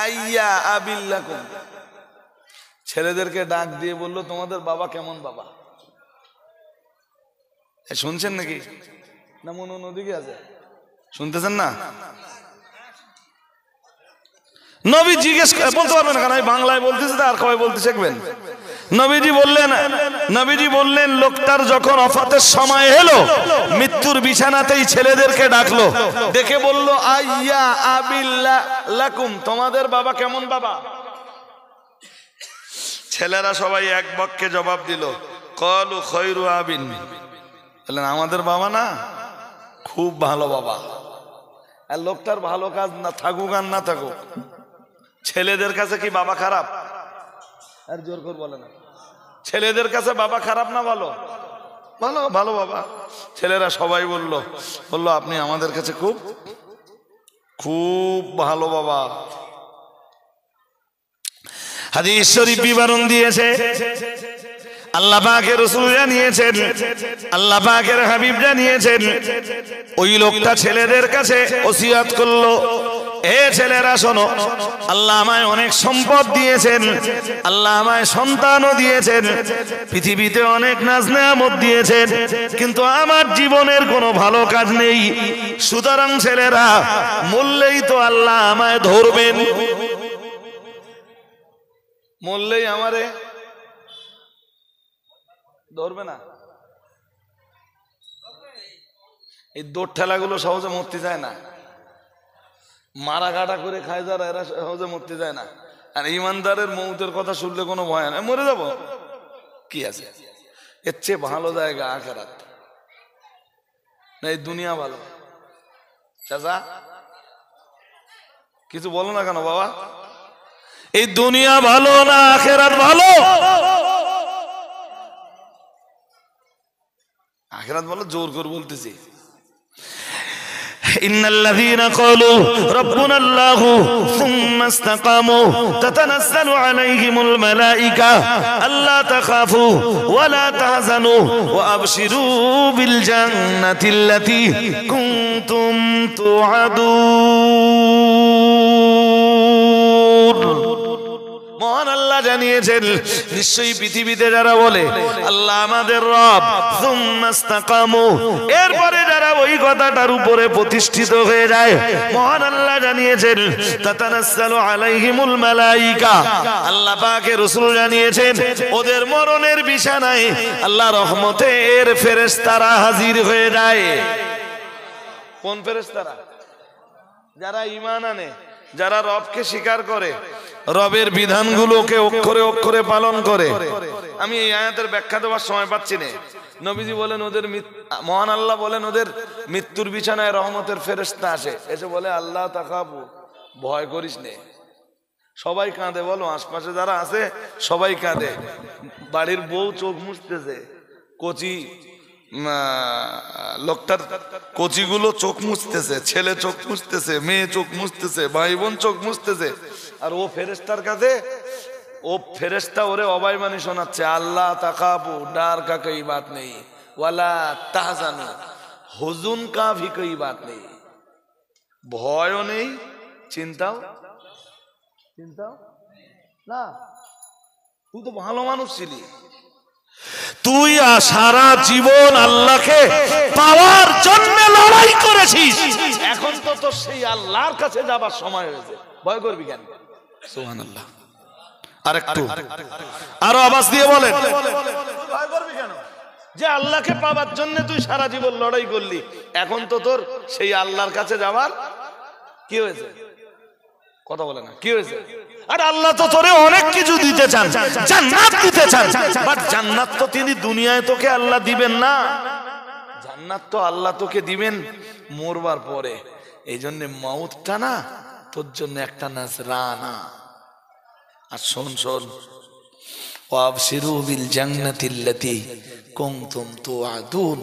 আইয়া আবিল্লাকুম, ছেলেদেরকে ডাক দিয়ে বলল, তোমাদের বাবা কেমন বাবা? শুনছেন নাকি? না মনে নদীকে আছে, শুনতেছেন না? নবী জিজ্ঞেস বলতে পারবেন না, কারণ আমি বাংলায় বলতেছি, আর কবে বলতে শিখবেন? নবীজি বললেন লোকটার যখন ওয়াফাতের সময় এলো, মৃত্যুর বিছানাতেই ছেলেদেরকে ডাকলো, ডেকে বলল, আইয়া আবিল্লাকুম, তোমাদের বাবা কেমন বাবা? ছেলেরা সবাই এক বাক্যে জবাব দিল, ক্বালু খায়রু আবিন, বললেন আমাদের বাবা না খুব ভালো বাবা। আর লোকটার ভালো কাজ না থাকুক আর না থাকুক, ছেলেদের কাছে কি বাবা খারাপ? আর জোর করে বলে না, ছেলেদের কাছে বাবা খারাপ না ভালো? ভালো, ভালো বাবা। ছেলেরা সবাই বলল আপনি আমাদের কাছে খুব খুব ভালো বাবা। হাদিস শরীফ বিবরণ দিয়েছে, আল্লাহ পাকের রাসূল জানিয়েছেন, আল্লাহ পাকের হাবিব জানিয়েছেন, ওই লোকটা ছেলেদের কাছে ওসিয়ত করলো, এ ছেলেরা শোনো, আল্লাহ আমায় অনেক সম্পদ দিয়েছেন, আল্লাহ আমায় সন্তানও দিয়েছেন, পৃথিবীতে অনেক নাজ নেয়ামত দিয়েছেন, কিন্তু আমার জীবনের কোনো ভালো কাজ নেই। সুতরাং ছেলেরা, মরলেই তো আল্লাহ আমায় ধরবেন, মরলেই আমারে ধরবে না। এই দৌড় ঠেলাগুলো সহজে মরতে যায় না, মারা কাটা করে খায় যারা, এরা সহজে মরতে যায় না। আর ইমানদারের মৌতের কথা শুনলে কোনো ভয় নাই, মরে যাব কি আছে, এর চেয়ে ভালো জায়গা আখিরাত না, এই দুনিয়া ভালো। চাচা কিছু বলো না কেন বাবা? এই দুনিয়া ভালো না আখিরাত ভালো? আখিরাত ভালো, জোর করে বলতেছি। ইন্নাল্লাযীনা ক্বালু রাব্বুনাল্লাহু সুম্মা ইসতাকামু তাতানাজ্জালু আলাইহিমুল মালায়েকা আল্লা তাখাফু ওয়া লা তাহজানু ওয়া আবশিরু বিল জান্নাতিল্লাতী কুনতুম তুআদুন। আল্লাহ জানিয়েছেন নিশ্চয়ই পৃথিবীতে যারা বলে আল্লাহ আমাদের রব সুম্মা ইসতাকামু, এরপরে যারা ওই কথাটার উপরে প্রতিষ্ঠিত হয়ে যায়, মহান আল্লাহ জানিয়েছেন তাতানাসসালু আলাইহিমুল মালাইকা, আল্লাহ পাকের রাসূল জানিয়েছেন ওদের মরণের বিছানায় আল্লাহ রহমতের ফেরেশতারা হাজির হয়ে যায়। কোন ফেরেশতারা? যারা ঈমান আনে, যারা রবকে স্বীকার করে, রবের বিধানগুলোকে অক্ষরে অক্ষরে পালন করে। আমি এই আয়াতের ব্যাখ্যা দেওয়ার সময় পাচ্ছি না। নবীজি বলেন ওদের, মহান আল্লাহ বলেন ওদের মৃত্যুর বিছানায় রহমতের ফেরেশতা আসে, এসে বলে আল্লাহ তাকাবু, ভয় করিস নে। সবাই কাঁদে, বলো আশপাশে যারা আছে সবাই কাঁদে। বাড়ির বউ চোখ মুছতেছে, কচি লোকটার কচিগুলো চোখ মুছতেছে, ছেলে চোখ মুছতেছে, মেয়ে চোখ মুছতেছে, ভাই বোন চোখ মুছতেছে, আর ও ফেরেশতার কাছে, ও ফেরেশতা ওরে অবাইমানি শোনাচ্ছে আল্লাহ তাকাবু, ডার কা কোই বাত নেই, ওয়ালা তাহজানু, হুজুন কা ভি কোই বাত নেই, ভয়ও নেই, চিন্তাও না। তুই তো ভালো মানুষ ছিলি, তুই সারা জীবন আল্লাহকে পাওয়ার জন্য লড়াই করেছিস, এখন তো তোর সেই আল্লাহর কাছে যাবার সময় হয়েছে, ভয় করবি কেন? সুবহানাল্লাহ। আরেকটু আরো আওয়াজ দিয়ে বলেন, ভয় করবি কেন? যে আল্লাহকে পাওয়ার জন্য তুই সারা জীবন লড়াই করলি, এখন তো তোর সেই আল্লাহর কাছে যাবার কি হয়েছে? কথা বলে না, কি হয়েছে? আর আল্লাহ তো তোরে অনেক কিছু দিতে চান, জান্নাত দিতে চান, বাট জান্নাত তো তিনি দুনিয়ায় তোকে আল্লাহ দিবেন না, জান্নাত তো আল্লাহ তোকে দিবেন মরবার পরে। এই জন্য মউতটা না তোর জন্য একটা নাজরানা। আর শোন শোন, ওয়াবশিরু বিল জান্নাতিল্লাতী কুনতুম তুআদুন,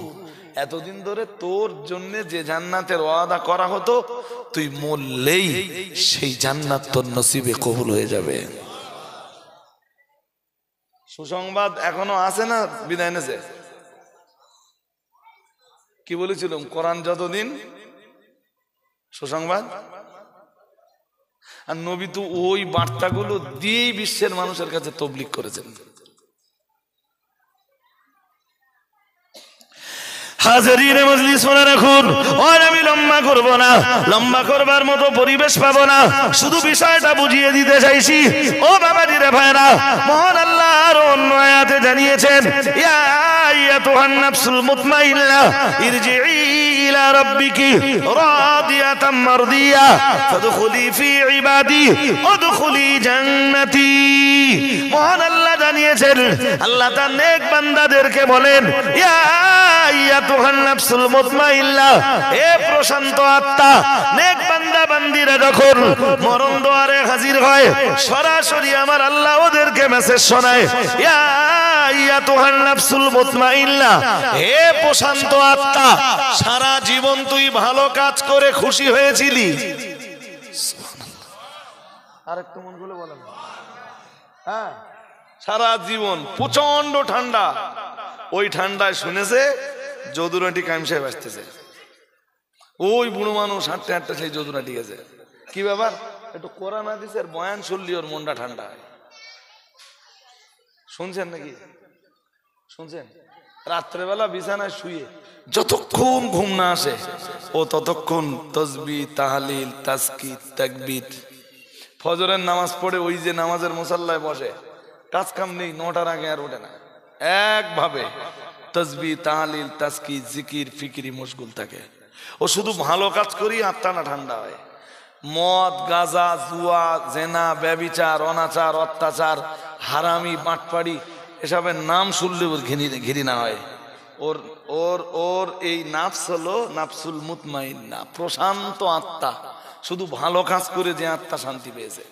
এতদিন ধরে তোর জন্য যে জান্নাতের ওয়াদা করা হতো, তুই মরলেই সেই জান্নাত তোর নসিবে কবুল হয়ে যাবে। সুসংবাদ এখনো আছে না বিদায় নেছে? কি বলেছিলাম, কোরআন যতদিন সুসংবাদ, আর নবী তো ওই বার্তাগুলো দিয়েই বিশ্বের মানুষের কাছে তাবলীগ করেছেন। হাজিরিনে মজলিস মনে রাখুন, আর আমি লম্বা করব না, লম্বা করবার মতো পরিবেশ পাবো না, শুধু বিষয়টা বুঝিয়ে দিতে চাইছি। ও বাবাজি রে ভাইরা, মহান আল্লাহ আর অন্য আয়াতে জানিয়েছেন ইয়া আইয়াতুহান নাফসুল মুতমাইন্না ইরজিই ইলা রাব্বিকি রাদিয়াতাম মারদিয়া ফাদখুলি ফি ইবাদি ওয়াদখুলি জান্নাতি। মহান আল্লাহ জানিয়েছেন, আল্লাহ তার নেক বান্দাদেরকে বলেন ইয়া আইয়াতুহান নাফসুল মুতমাইন্না, হে প্রশান্ত আত্মা, নেক বান্দা বান্দিরা যখন মরণ দুয়ারে হাজির হয়, সরাসরি আমার আল্লাহ ওদেরকে মেসেজ শোনায় ইয়া আইয়াতুহান নাফসুল মুতমাইন্না, হে প্রশান্ত আত্মা, সারা জীবন তুই ভালো কাজ করে খুশি হয়েছিলি। আর একটু মন খুলে বলেন, হ্যাঁ, সারা জীবন প্রচন্ড ঠান্ডা, ওই ঠান্ডায় শুনেছে যদুরাটি কাইম সাহেব আসতেছে, ওই বুড়ো মানুষ হাঁটতে হাঁটতে সেই যদুরাটি গেছে। কি ব্যাপার? একটু কোরআন হাদিসের বয়ান শুনলি ওর মনটা ঠান্ডা হয়। শুনছেন নাকি? শুনছেন? রাত্রেবেলা বিছানায় শুয়ে যতক্ষণ ঘুম না আসে ও ততক্ষণ তসবিহ, তাহলিল, তাজকির, তাকবীর, ফজরের নামাজ পড়ে ওই যে নামাজের মুসাল্লায় বসে, কাজ কাম নেই, 9টার আগে আর ওঠে না, একভাবে তসবিহ, তাহলিল, তাজকির, জিকির, ফিকিরি মশগুল থাকে। ও শুধু ভালো কাজ করি আত্মাটা ঠান্ডা হয়। মদ, গাঁজা, জুয়া, জেনা, ব্যভিচার, অনাচার, অত্যাচার, হারামি, বাটপাড়ি, এসবের নাম শুনলে ওর ঘৃণা হয়। ওর ওর ওর এই নাফস হলো নাফসুল মুতমাইন্না, প্রশান্ত আত্মা। শুধু ভালো কাজ করে যে আত্মা শান্তি পেয়েছে।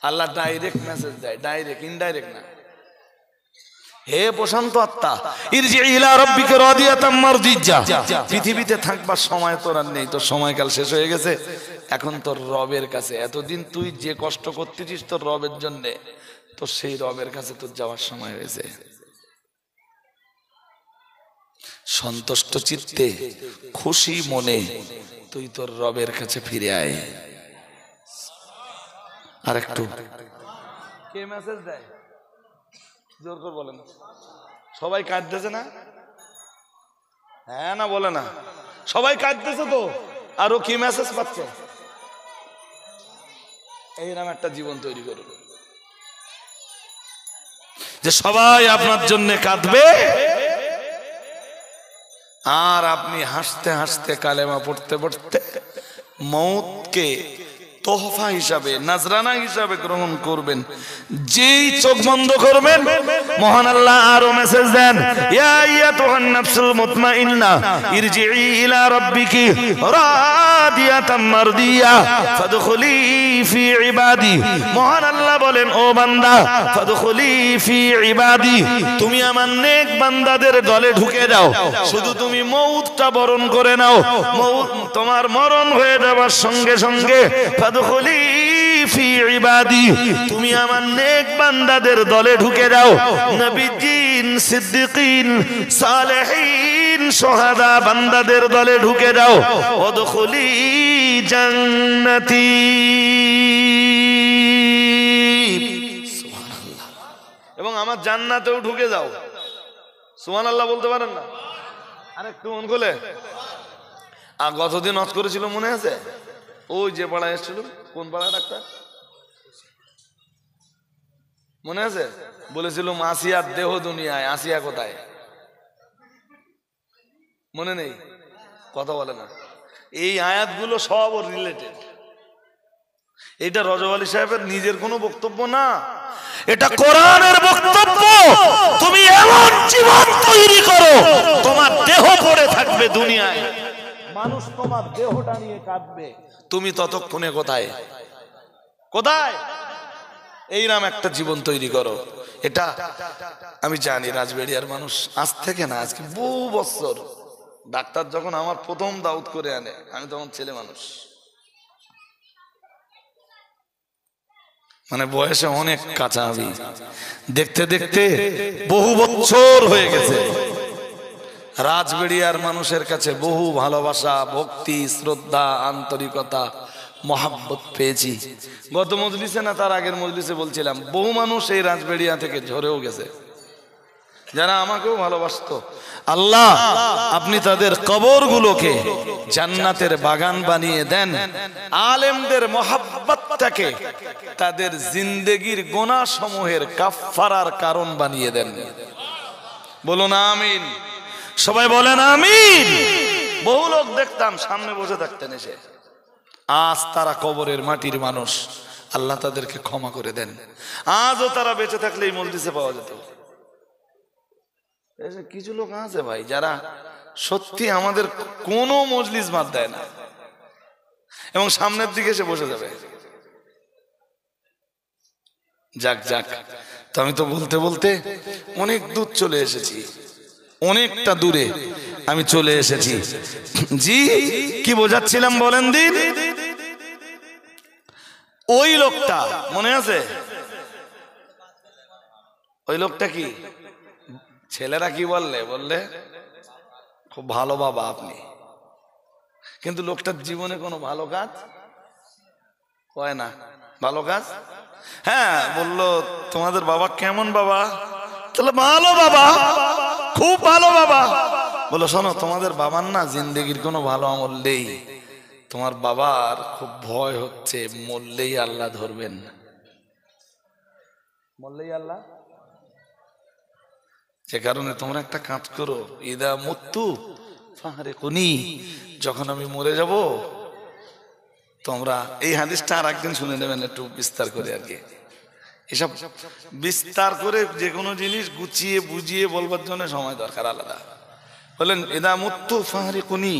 আল্লাহ ডাইরেক্ট মেসেজ দেয়, ডাইরেক্ট, ইনডাইরেক্ট না। হে প্রশান্ত আত্মা, ইরজি ইলা রাব্বিকা রাদিয়াতাম মারদিয়া, পৃথিবীতে থাকবার সময় তোর আর নেই, তোর সময়কাল শেষ হয়ে গেছে, এখন তোর রবের কাছে। এতদিন তুই যে কষ্ট করতেছিস তোর রবের জন্যে, তোর সেই রবের কাছে তোর যাওয়ার সময় হয়েছে। সন্তুষ্ট চিত্তে, খুশি মনে তুই তোর রবের কাছে ফিরে আয়। আর একটু কে মেসেজ দেয়? জোর করে বলেন। সবাই কাঁদতেছে না? হ্যাঁ না বলে না? সবাই কাঁদতেছে তো, আর ও কি মেসেজ পাচ্ছে? এইরকম একটা জীবন তৈরি করুন যে সবাই আপনার জন্য কাঁদবে, আর আপনি হাসতে হাসতে কালেমা পড়তে পড়তে মৌতকে তোহফা হিসাবে, নাজরানা হিসাবে গ্রহণ করবেন। যেই চোখ বন্ধ করবেন, মহান আল্লাহ আরো মেসেজ দেন, ইয়া আইয়াতুহান নাফসুল মুতমাইন্না ইরজিই ইলা রাব্বিকি রাদিয়াতাম মারদিয়া ফাদখুলি ফি ইবাদি। মহান আল্লাহ বলেন, ও বান্দা, ফাদখুলি ফি ইবাদি, তুমি আমার নেক বান্দাদের দলে ঢুকে যাও। শুধু তুমি মউতটা বরণ করে নাও, মউত তোমার মরণ হয়ে যাওয়ার সঙ্গে সঙ্গে ফাদখুলি ফি ইবাদি, তুমি আমার নেক বান্দাদের দলে ঢুকে যাও। নবীজিন, সিদ্দিকিন, সালেহিন, শুহাদা বান্দাদের দলে ঢুকে যাও। ওদখুলি জান্নাতি। সুবহানাল্লাহ। এবং আমার জান্নাতেও ঢুকে যাও। সুবহানাল্লাহ বলতে পারেন না? আরেকটু মন খুলে। আর গতদিন হজ করেছিল মনে আছে? ওই যে পাড়ায় এসেছিল, কোন পাড়া ডাক্তার মনে আছে? বলেছিল আসিয়ার দেহ দুনিয়ায়। আসিয়া কোথায় মনে নেই? কথা বলে না। এই আয়াতগুলো সব ওর রিলেটেড। এটা রজব আলী সাহেবের নিজের কোনো বক্তব্য না, এটা কোরআনের বক্তব্য। তুমি এমন জীবন তৈরি করো, তোমার দেহ পড়ে থাকবে দুনিয়ায়, মানুষ তোমার দেহটা নিয়ে কাঁদবে, তুমি ততক্ষণে কোথায় কোথায়? এইরকম একটা জীবন তৈরি করো। এটা আমি জানি রাজবাড়িয়ার মানুষ আজ থেকে না, আজকে বহু বছর। ডাক্তার যখন আমার প্রথম দাউদ করে আনে, আমি তখন ছেলে মানুষ, মানে বয়সে অনেক কাঁচা। আমি দেখতে দেখতে বহু বছর হয়ে গেছে। রাজবাড়িয়ার মানুষের কাছে বহু ভালোবাসা, ভক্তি, শ্রদ্ধা, আন্তরিকতা, মহাব্বত পেয়েছি। গত মজলিসে না তার আগের মজলিসে বলছিলাম, বহু মানুষ এই রাজবাড়িয়া থেকে ঝরেও গেছে, যারা আমাকেও ভালোবাসতো। আল্লাহ আপনি তাদের কবরগুলোকে জান্নাতের বাগান বানিয়ে দেন। আলেমদের মহাব্বতটাকে তাদের জিন্দেগির গুনাহ সমূহের কাফফারার কারণ বানিয়ে দেন। বলুন আমিন। সবাই বলেন আমিন। বহু লোক দেখতাম সামনে বসে থাকতেন, এসে আজ তারা কবরের মাটির মানুষ। আল্লাহ তাদেরকে ক্ষমা করে দেন। আজও তারা বেঁচে থাকলে এই মজলিসে পাওয়া যেত। কিছু লোক আছে ভাই, যারা সত্যি আমাদের কোনো মজলিস বাদ দেয় না, এবং সামনের দিকে এসে বসে যাবে। যাক যাক, তো আমি তো বলতে বলতে অনেক দূর চলে এসেছি, অনেকটা দূরে আমি চলে এসেছি। জি কি বোঝাচ্ছিলাম বলেন দিন? ওই লোকটা মনে আছে? ওই লোকটা কি, ছেলেরা কি বললে খুব ভালো বাবা আপনি, কিন্তু লোকটার জীবনে কোনো ভালো কাজ হয় না। ভালো কাজ, হ্যাঁ বললো তোমাদের বাবা কেমন বাবা? তাহলে ভালো বাবা, খুব ভালো বাবা। বলো শোনো, তোমাদের বাবার না জিন্দেগির কোনো ভালো আমল নেই, তোমার বাবার খুব ভয় হচ্ছে, মরলেই আল্লাহ ধরবেন, মরলেই আল্লাহ। যে কারণে তোমরা একটা কাজ করো, ইদা মুত্তু ফাহরিকুনি, যখন আমি মরে যাব তোমরা এই হাদিসটা আর একদিন শুনে নেবেন একটু বিস্তার করে। আর কি এসব বিস্তার করে যে কোনো জিনিস গুছিয়ে বুঝিয়ে বলবার জন্য সময় দরকার আলাদা। বলেন ইদা মুত্তু ফাহরিকুনি,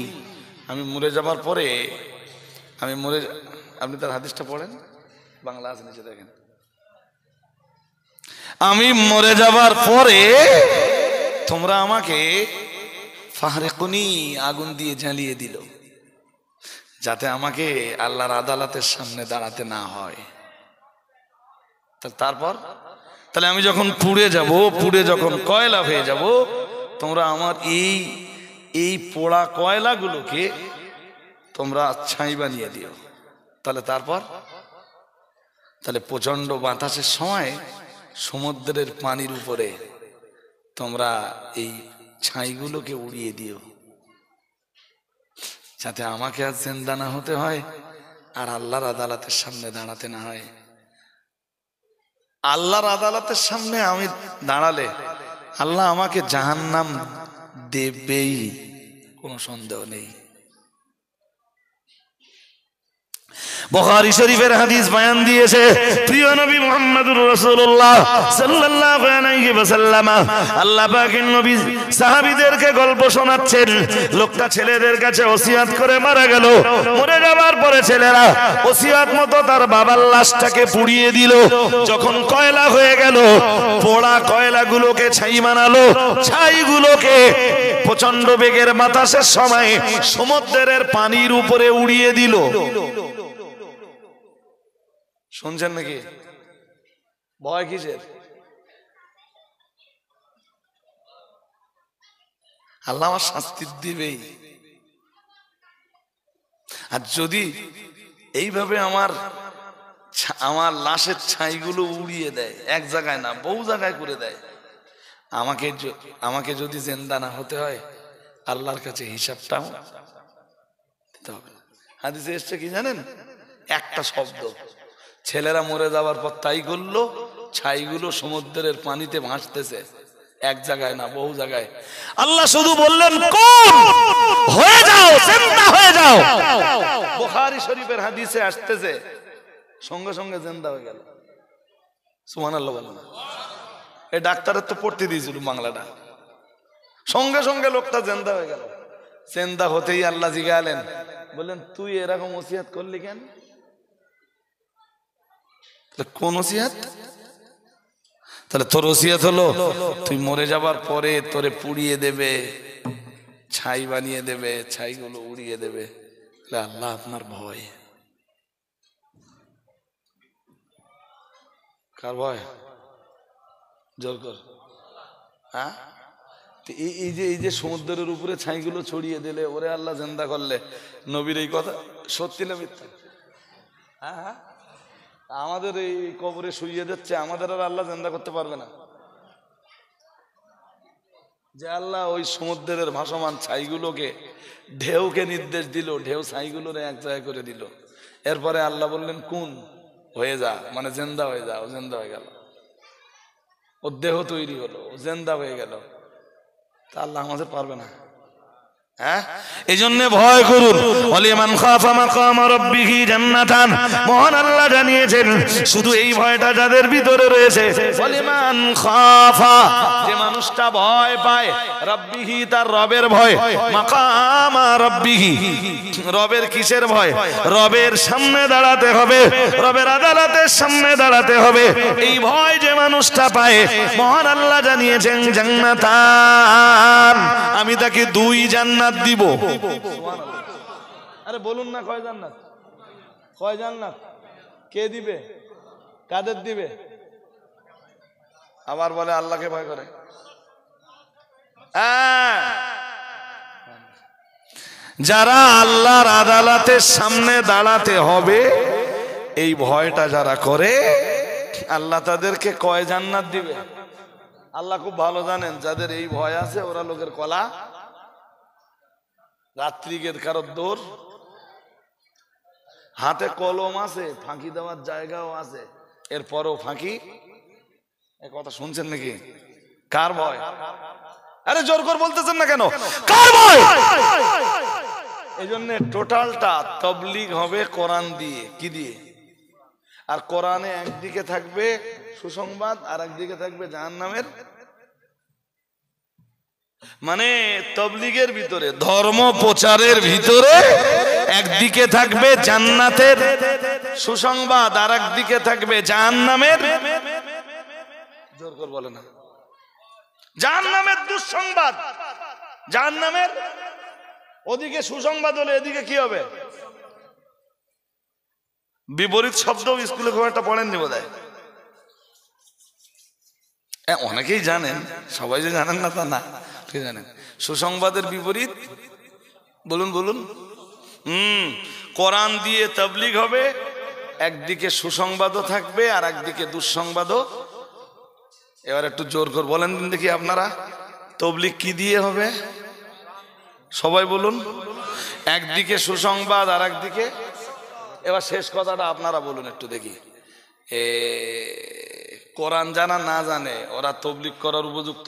আমি মরে যাবার পরে, আমি মরে, আপনি তার হাদিসটা পড়েন, বাংলা আছে নিচে দেখেন। আমি মরে যাবার পরে তোমরা আমাকে ফাহরিকুনি, আগুন দিয়ে জ্বালিয়ে দিল, যাতে আমাকে আল্লাহর আদালতের সামনে দাঁড়াতে না হয়। তারপর তাহলে আমি যখন পুড়ে যাব, পুড়ে যখন কয়লা হয়ে যাব, তোমরা আমার এই পোড়া কয়লাগুলোকে তোমরা ছাই বানিয়ে দিও। তাহলে তারপর তাহলে প্রচন্ড বাতাসের সময় সমুদ্রের পানির উপরে তোমরা এই ছাইগুলোকে উড়িয়ে দিও, যাতে আমাকে আর জিন্দা না হতে হয় আর আল্লাহর আদালতের সামনে দাঁড়াতে না হয়। আল্লাহর আদালতের সামনে আমি দাঁড়ালে আল্লাহ আমাকে জাহান্নাম দেবেই, কোনো সন্দেহ নেই। বুখারী শরীফের হাদিস বয়ান দিয়েছে প্রিয় নবী মুহাম্মদুর রাসূলুল্লাহ সাল্লাল্লাহু আলাইহি ওয়াসাল্লাম, আল্লাহ পাকের নবী সাহাবীদেরকে গল্প শোনাচ্ছেন। লোকটা ছেলেদের কাছে ওসিয়াত করে মারা গেল। মরে যাওয়ার পরে ছেলেরা ওসিয়াত মতো তার বাবার লাশটাকে পুড়িয়ে দিল। যখন কয়লা হয়ে গেল, পোড়া কয়লাগুলোকে ছাই বানালো। ছাইগুলোকে প্রচন্ড বেগের বাতাসের সময় সমুদ্রের পানির উপরে উড়িয়ে দিল। শুনছেন নাকি? ভয় কিসের? আল্লাহ আমার শাস্তি দিবেই। আর যদি এইভাবে আমার লাশের ছাইগুলো উড়িয়ে দেয়, এক জায়গায় না বহু জায়গায় করে দেয়, আমাকে যদি জিন্দা না হতে হয় আল্লাহর কাছে হিসাবটাও দিতে হবে। হাদিসে এসছে কি জানেন? একটা শব্দ, ছেলেরা মরে যাওয়ার পর তাই করলো, ছাইগুলো সমুদ্রের পানিতে ভাসতেছে, এক জায়গায় না বহু জায়গায়। আল্লাহ শুধু বললেন কোন হয়ে যাও, জিন্দা হয়ে যাও। বুখারী শরীফের হাদিসে আসতেছে সঙ্গে সঙ্গে জিন্দা হয়ে গেল। সুবহানাল্লাহ বলেন। এই ডাক্তারের তো পড়তে দিয়েছিল বাংলাটা, সঙ্গে সঙ্গে লোকটা জিন্দা হয়ে গেল। জিন্দা হতেই আল্লাহ জিজ্ঞাসা বললেন, তুই এরকম ওসিয়াত করলি কেন? কোন ওসিয়াত? তাহলে তোর ওসিয়াত হলো তুই মরে যাবার পরে তোরে পুড়িয়ে দেবে, ছাই বানিয়ে দেবে, ছাইগুলো উড়িয়ে দেবে। আল্লাহ আপনার ভয়। কার ভয়? জোর কর। হ্যাঁ, এই যে সমুদ্রের উপরে ছাইগুলো ছড়িয়ে দিলে ওরে আল্লাহ জিন্দা করলে, নবীর এই কথা সত্যি না মিথ্যা? হ্যাঁ হ্যাঁ, আমাদের এই কবরে শুইয়ে দিচ্ছে, আমাদের আর আল্লাহ জিন্দা করতে পারবে না। যে আল্লাহ ওই সমুদ্রের ভাসমান ছাইগুলোকে, ঢেউকে নির্দেশ দিল, ঢেউ ছাইগুলোরে এক জায়গায় করে দিল। এরপরে আল্লাহ বললেন কোন হয়ে যা, মানে জিন্দা হয়ে যা। ও জিন্দা হয়ে গেল, ওর দেহ তৈরি হলো, ও জিন্দা হয়ে গেল। তা আল্লাহ আমাদের পারবে না? হ্যাঁ, এই জন্য ভয় করুন। ওয়ালিমান খাফা মাকাম রাব্বিহি জান্নাতান, মহান আল্লাহ জানিয়েছেন শুধু এই ভয়টা যাদের ভিতরে রয়েছে, ওয়ালিমান খাফা, যে মানুষটা ভয় পায়, রাব্বিহি তার রবের ভয়, মাকাম রাব্বিহি রবের কিসের ভয়? রবের সামনে দাঁড়াতে হবে, রবের আদালতের সামনে দাঁড়াতে হবে। এই ভয় যে মানুষটা পায়, মহান আল্লাহ জানিয়েছেন জান্নাতান, আমি তাকে 2 জান্নাত দিব। আরে বলুন না কয় জান্নাত? কয় জান্নাত? কে দিবে? কাদের দিবে? আবার বলে আল্লাহকে ভয় করে। যারা আল্লাহর আদালতের সামনে দাঁড়াতে হবে, এই ভয়টা যারা করে, আল্লাহ তাদেরকে কয় জান্নাত দিবে? আল্লাহ খুব ভালো জানেন, যাদের এই ভয় আছে ওরা লোকের কলা, রাত্রিকের কারোর দৌড়, হাতে কলম আছে, ফাঁকি দেওয়ার জায়গাও আছে, এরপরও ফাঁকি। এ কথা শুনছেন নাকি? কার ভয়? আরে জোর করে বলতেছেন না কেন? কার ভয়? এই জন্য টোটালটা তাবলীগ হবে কোরআন দিয়ে। কি দিয়ে? আর কোরআনে একদিকে থাকবে সুসংবাদ, আর একদিকে থাকবে জাহান্নামের, মানে তাবলীগের ভিতরে, ধর্ম প্রচারের ভিতরে একদিকে থাকবে জান্নাতের সুসংবাদ, আর একদিকে থাকবে জাহান্নামের, জোর করে বলে না, জাহান্নামের দুঃসংবাদ। জাহান্নামের ওদিকে সুসংবাদ হলে এদিকে কি হবে? বিপরীত শব্দ স্কুলে খুব একটা পড়েননি বোধহয়। অনেকেই জানেন, সবাই যে জানেন না তা না, ঠিক জানেন। সুসংবাদের বিপরীত বলুন বলুন। কোরআন দিয়ে তাবলীগ হবে, একদিকে সুসংবাদও থাকবে আর একদিকে দুঃসংবাদও। এবার একটু জোর করে বলেন দিন দেখি আপনারা, তবলিগ কি দিয়ে হবে? সবাই বলুন। একদিকে সুসংবাদ আর একদিকে, এবার শেষ কথাটা আপনারা বলুন একটু দেখি। কোরআন জানা না জানে ওরা তবলিগ করার উপযুক্ত?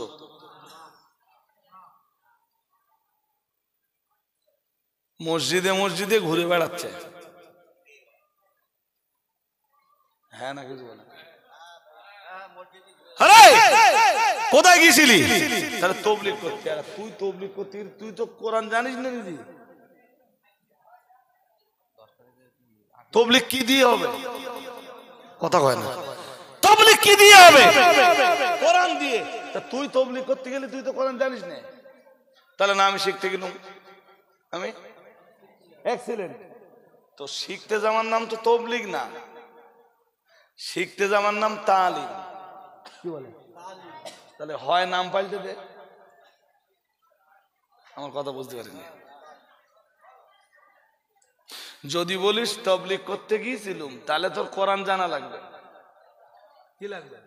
মসজিদে মসজিদে ঘুরে বেড়াচ্ছে, হ্যাঁ না কিছু বলে? কোথায় গিয়েছিলি? তাহলে তবলিগ করতে। আর তুই তবলিগ করতে, তুই তো কোরআন জানিস না দিদি। তবলিগ কি দিয়ে হবে? কথা কয় না। তবলিগ কি দিয়ে হবে? কোরআন দিয়ে। তা তুই তবলিগ করতে গেলে তুই তো কোরআন জানিস না, তাহলে না আমি শিখতে গেলাম, আমি এক্সিলেন্ট। তো শিখতে যাওয়ার নাম তো তবলিগ না, শিখতে যাওয়ার নাম তালিম। কি বলে? তাহলে হয় নাম পাল্টে দে। আমার কথা বুঝতে পারিনি। যদি বলিস তবলিগ করতে গিয়েছিলুম, তাহলে তোর কোরআন জানা লাগবে। কি লাগবে?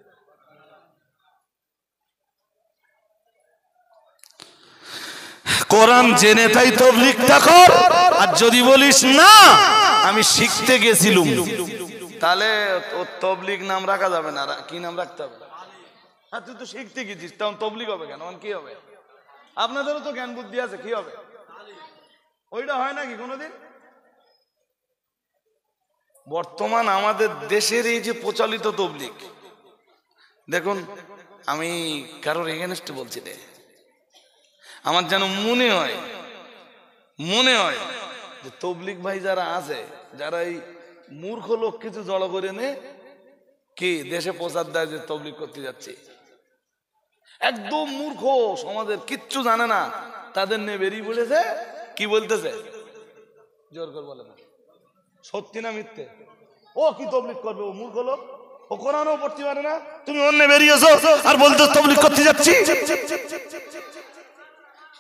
কোরআন জেনে তাই তবলিগটা কর। আর যদি বলিস না আমি শিখতে গেছিলুম, তাহলে তোর তবলিগ নাম রাখা যাবে না। কি নাম রাখতে হবে? হ্যাঁ, তুই তো শিখতে গেছিস, তখন তবলিগ হবে কেন? কি হবে? আপনাদেরও তো জ্ঞান বুদ্ধি আছে, কি হবে? ওইটা হয় নাকি কোনোদিন? বর্তমান আমাদের দেশের এই যে প্রচলিত তবলিগ, দেখুন আমি কারোর এগেনস্টে বলছি না, আমার যেন মনে হয় যে তবলিগ ভাই যারা আছে, যারা এই মূর্খ লোক কিছু জড়ো করে নে কি দেশে প্রচার দেয় যে তবলিগ করতে যাচ্ছে, একদম মূর্খ, সমাজের কিচ্ছু জানে না, তাদের নিয়ে বেরিয়ে পড়েছে। কি বলতেছে? জোর করে বলে না, সত্যি না মিথ্যে? ও কি তবলিগ করবে? ও মূর্খ লোক, ও কোরআনও পড়তে পারে না। তুমি অন্য বেরিয়েছো আর বলতে তবলিগ করতে যাচ্ছি।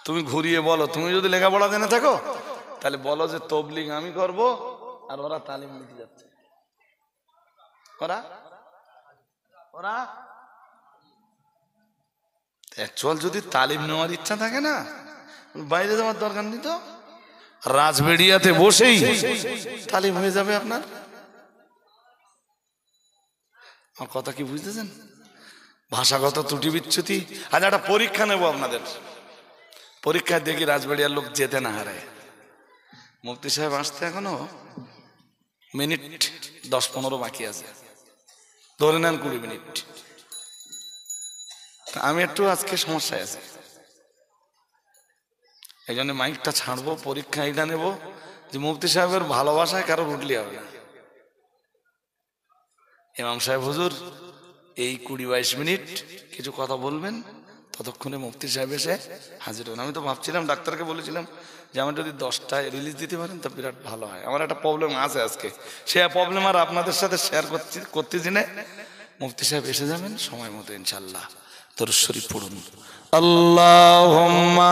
তুমি ঘুরিয়ে বলো, তুমি যদি লেখাপড়া জেনে থাকো তাহলে বলো যে তবলিগ আমি করব আর ওরা তালিম নিতে যাচ্ছে। ওরা অ্যাকচুয়াল যদি তালিম নেওয়ার ইচ্ছা থাকে না, বাইরে যাওয়ার দরকার নেই, তো রাজবেড়িয়াতে বসেই তালিম হয়ে যাবে আপনার। আমার কথা কি বুঝতেছেন? ভাষাগত ত্রুটি বিচ্যুতি। আজ একটা পরীক্ষা নেব আপনাদের, পরীক্ষায় দেখি রাজবাড়িয়ার লোক যেতে না হারায়। মুফতি সাহেব আসতে এখনো মিনিট 10-15 বাকি আছে, ধরে নেন 20 মিনিট। আমি একটু আজকে সমস্যায় আছি, এই জন্য মাইকটা ছাড়বো, পরীক্ষা এটা নেব যে মুফতি সাহেবের ভালোবাসায় কারো উঠলি হবে না। ইমাম সাহেব হুজুর এই 20-22 মিনিট কিছু কথা বলবেন, ততক্ষণে মুফতি সাহেব এসে হাজির হন। আমি তো ভাবছিলাম, ডাক্তারকে বলেছিলাম যে আমার যদি 10টায় রিলিজ দিতে পারেন তো বিরাট ভালো হয়। আমার একটা প্রবলেম আছে আজকে, সে প্রবলেম আর আপনাদের সাথে শেয়ার করতেছি না। মুফতি সাহেব এসে যাবেন সময় মতো ইনশাল্লাহ। দরুদ শরীফ পড়ুন। আল্লাহুম্মা